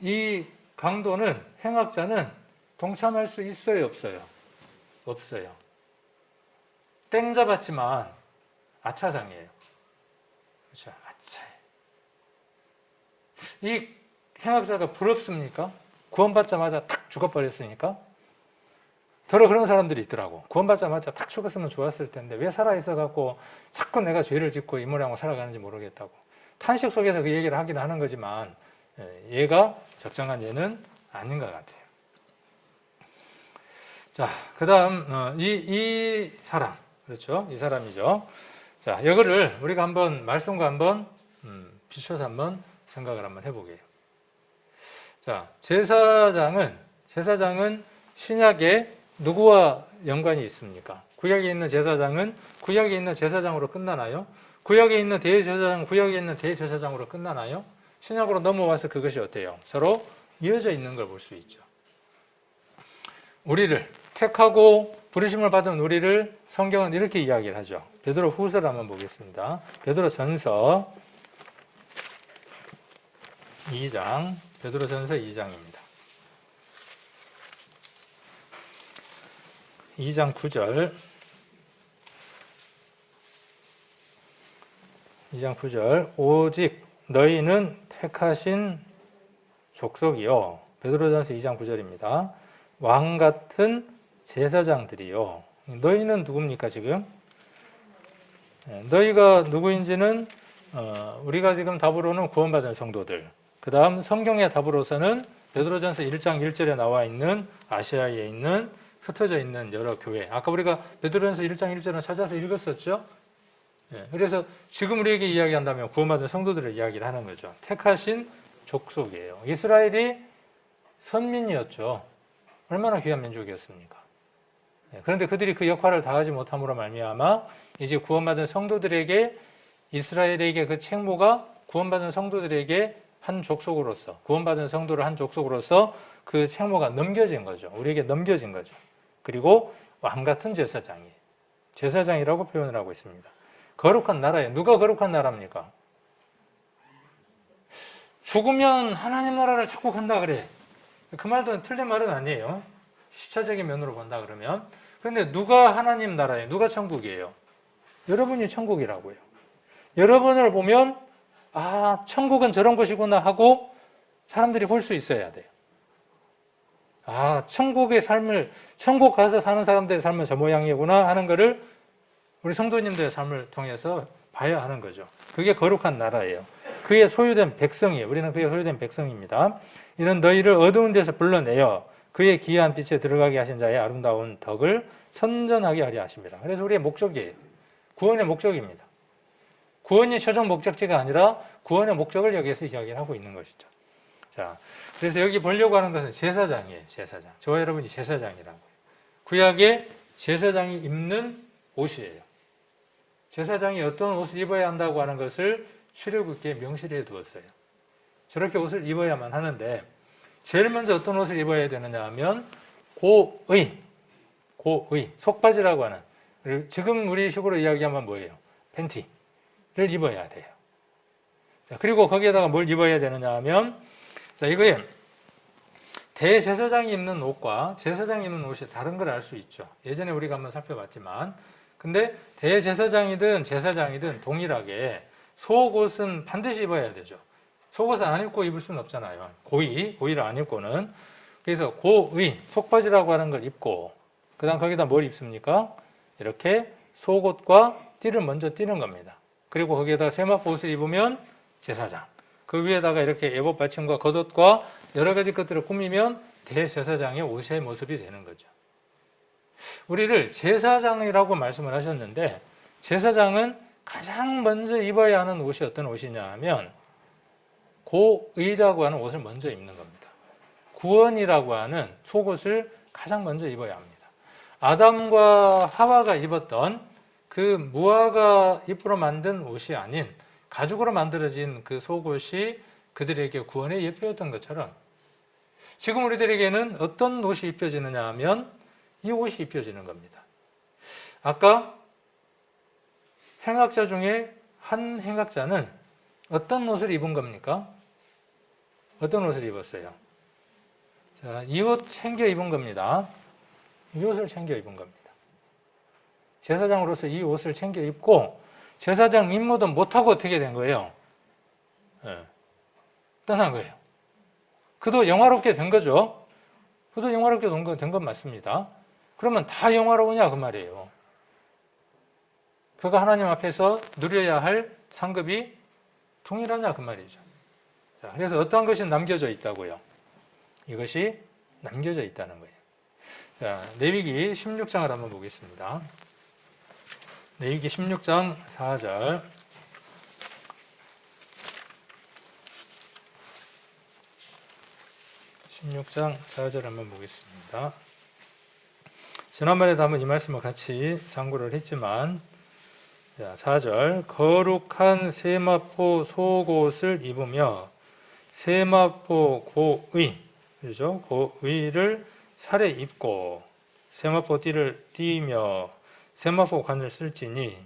이 강도는, 행악자는 동참할 수 있어요, 없어요? 없어요. 땡 잡았지만 아차장이에요. 그렇죠? 아차. 이 행악자가 부럽습니까? 구원받자마자 탁 죽어버렸으니까? 더러 그런 사람들이 있더라고. 구원받자마자 탁 죽었으면 좋았을 텐데 왜 살아있어갖고 자꾸 내가 죄를 짓고 이 모양으로 살아가는지 모르겠다고. 탄식 속에서 그 얘기를 하긴 하는 거지만 얘가 적정한 얘는 아닌 것 같아요. 자, 그 다음 이 사람, 그렇죠? 이 사람이죠. 자, 이거를 우리가 한번 말씀과 한번 비춰서 한번 생각을 한번 해보게요. 자, 제사장은 신약에 누구와 연관이 있습니까? 구약에 있는 제사장은 구약에 있는 제사장으로 끝나나요? 구약에 있는 대제사장, 구약에 있는 대제사장으로 끝나나요? 신약으로 넘어와서 그것이 어때요? 서로 이어져 있는 걸 볼 수 있죠. 우리를 택하고 부르심을 받은 우리를 성경은 이렇게 이야기를 하죠. 베드로 후서를 한번 보겠습니다. 베드로 전서 2장, 베드로 전서 2장입니다. 2장 9절, 2장 9절, 오직 너희는 택하신 족속이요. 베드로전서 2장 9절입니다. 왕 같은 제사장들이요. 너희는 누굽니까 지금? 너희가 누구인지는 우리가 지금 답으로는 구원받은 성도들. 그 다음 성경의 답으로서는 베드로전서 1장 1절에 나와 있는 아시아에 있는 흩어져 있는 여러 교회. 아까 우리가 베드로전서 1장 1절은 찾아서 읽었었죠. 그래서 지금 우리에게 이야기한다면 구원받은 성도들을 이야기를 하는 거죠. 택하신 족속이에요. 이스라엘이 선민이었죠. 얼마나 귀한 민족이었습니까? 그런데 그들이 그 역할을 다하지 못함으로 말미암아 이제 구원받은 성도들에게, 이스라엘에게 그 책무가 구원받은 성도들에게 한 족속으로서, 구원받은 성도를 한 족속으로서 그 책무가 넘겨진 거죠. 우리에게 넘겨진 거죠. 그리고 왕 같은 제사장이에요. 제사장이라고 표현을 하고 있습니다. 거룩한 나라예요. 누가 거룩한 나라입니까? 죽으면 하나님 나라를 자꾸 간다 그래. 그 말도 틀린 말은 아니에요. 시차적인 면으로 본다 그러면. 그런데 누가 하나님 나라예요? 누가 천국이에요? 여러분이 천국이라고요. 여러분을 보면 아, 천국은 저런 곳이구나 하고 사람들이 볼 수 있어야 돼요. 아, 천국 가서 사는 사람들의 삶은 저 모양이구나 하는 거를 우리 성도님들의 삶을 통해서 봐야 하는 거죠. 그게 거룩한 나라예요. 그의 소유된 백성이에요. 우리는 그의 소유된 백성입니다. 이는 너희를 어두운 데서 불러내어 그의 기이한 빛에 들어가게 하신 자의 아름다운 덕을 선전하게 하려 하십니다. 그래서 우리의 목적이에요. 구원의 목적입니다. 구원이 최종 목적지가 아니라 구원의 목적을 여기에서 이야기를 하고 있는 것이죠. 자, 그래서 여기 보려고 하는 것은 제사장이에요. 제사장. 저와 여러분이 제사장이라고요. 구약의 제사장이 입는 옷이에요. 제사장이 어떤 옷을 입어야 한다고 하는 것을 출애굽기에 명시해 두었어요. 저렇게 옷을 입어야만 하는데 제일 먼저 어떤 옷을 입어야 되느냐 하면 고의, 속바지라고 하는, 지금 우리 식으로 이야기하면 뭐예요? 팬티를 입어야 돼요. 자, 그리고 거기에다가 뭘 입어야 되느냐 하면, 자, 이거에 대제사장이 입는 옷과 제사장이 입는 옷이 다른 걸 알 수 있죠. 예전에 우리가 한번 살펴봤지만, 근데 대제사장이든 제사장이든 동일하게 속옷은 반드시 입어야 되죠. 속옷을 안 입고 입을 수는 없잖아요. 고의를 안 입고는. 그래서 고의, 속바지라고 하는 걸 입고, 그 다음 거기다 뭘 입습니까? 이렇게 속옷과 띠를 먼저 띠는 겁니다. 그리고 거기에다가 세마포 옷을 입으면 제사장. 그 위에다가 이렇게 예복 받침과 겉옷과 여러 가지 것들을 꾸미면 대제사장의 옷의 모습이 되는 거죠. 우리를 제사장이라고 말씀을 하셨는데, 제사장은 가장 먼저 입어야 하는 옷이 어떤 옷이냐 하면 고의라고 하는 옷을 먼저 입는 겁니다. 구원이라고 하는 속옷을 가장 먼저 입어야 합니다. 아담과 하와가 입었던 그 무화과 잎으로 만든 옷이 아닌 가죽으로 만들어진 그 속옷이 그들에게 구원의 예표였던 것처럼 지금 우리들에게는 어떤 옷이 입혀지느냐 하면 이 옷이 입혀지는 겁니다. 아까 행악자 중에 한 행악자는 어떤 옷을 입은 겁니까? 어떤 옷을 입었어요? 자, 이 옷 챙겨 입은 겁니다. 이 옷을 챙겨 입은 겁니다. 제사장으로서 이 옷을 챙겨 입고 제사장 임무도 못하고 어떻게 된 거예요? 떠난 거예요. 그도 영화롭게 된 거죠. 그도 영화롭게 된 건 맞습니다. 그러면 다 영화로우냐 그 말이에요. 그가 하나님 앞에서 누려야 할 상급이 동일하냐 그 말이죠. 자, 그래서 어떤 것이 남겨져 있다고요? 이것이 남겨져 있다는 거예요. 자, 레위기 16장을 한번 보겠습니다. 레위기 16장 4절. 한번 보겠습니다. 지난번에도 한번 이 말씀을 같이 상고를 했지만, 자, 4절. 거룩한 세마포 속옷을 입으며 세마포 고의, 그렇죠? 고의를 살에 입고 세마포 띠를 띠며 세마포 관을 쓸지니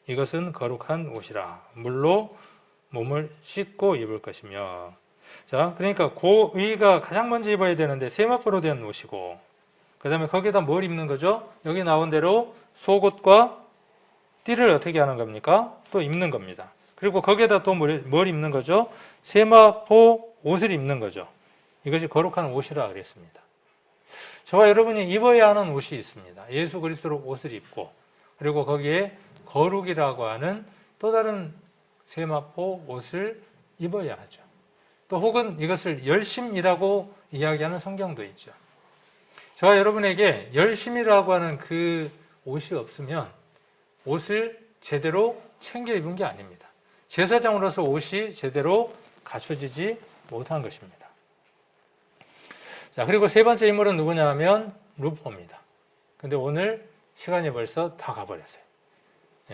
이것은 거룩한 옷이라. 물로 몸을 씻고 입을 것이며. 자, 그러니까 고의가 가장 먼저 입어야 되는데 세마포로 된 옷이고, 그 다음에 거기에다 뭘 입는 거죠? 여기 나온 대로 속옷과 띠를 어떻게 하는 겁니까? 또 입는 겁니다. 그리고 거기에다 또 뭘 입는 거죠? 세마포 옷을 입는 거죠. 이것이 거룩한 옷이라 그랬습니다. 저와 여러분이 입어야 하는 옷이 있습니다. 예수 그리스도로 옷을 입고, 그리고 거기에 거룩이라고 하는 또 다른 세마포 옷을 입어야 하죠. 또 혹은 이것을 열심이라고 이야기하는 성경도 있죠. 저와 여러분에게 열심이라고 하는 그 옷이 없으면 옷을 제대로 챙겨 입은 게 아닙니다. 제사장으로서 옷이 제대로 갖춰지지 못한 것입니다. 자, 그리고 세 번째 인물은 누구냐 하면 루포입니다. 근데 오늘 시간이 벌써 다 가버렸어요.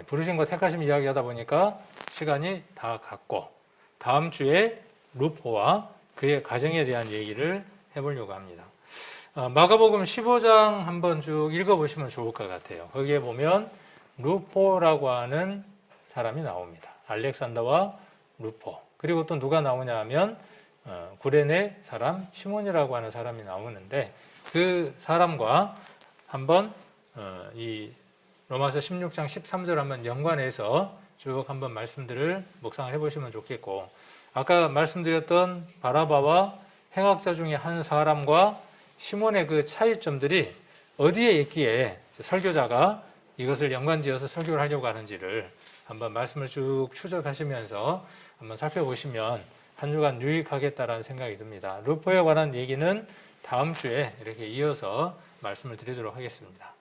부르신 것 택하심 이야기하다 보니까 시간이 다 갔고, 다음 주에 루포와 그의 가정에 대한 얘기를 해보려고 합니다. 마가복음 15장 한번 쭉 읽어보시면 좋을 것 같아요. 거기에 보면 루포라고 하는 사람이 나옵니다. 알렉산더와 루포. 그리고 또 누가 나오냐 하면 구레네 사람 시몬이라고 하는 사람이 나오는데, 그 사람과 한번 이 로마서 16장 13절 한번 연관해서 쭉 한번 말씀들을 묵상을 해보시면 좋겠고, 아까 말씀드렸던 바라바와 행악자 중에 한 사람과 시몬의 그 차이점들이 어디에 있기에 설교자가 이것을 연관지어서 설교를 하려고 하는지를 한번 말씀을 쭉 추적하시면서 한번 살펴보시면 한 주간 유익하겠다라는 생각이 듭니다. 루포에 관한 얘기는 다음 주에 이렇게 이어서 말씀을 드리도록 하겠습니다.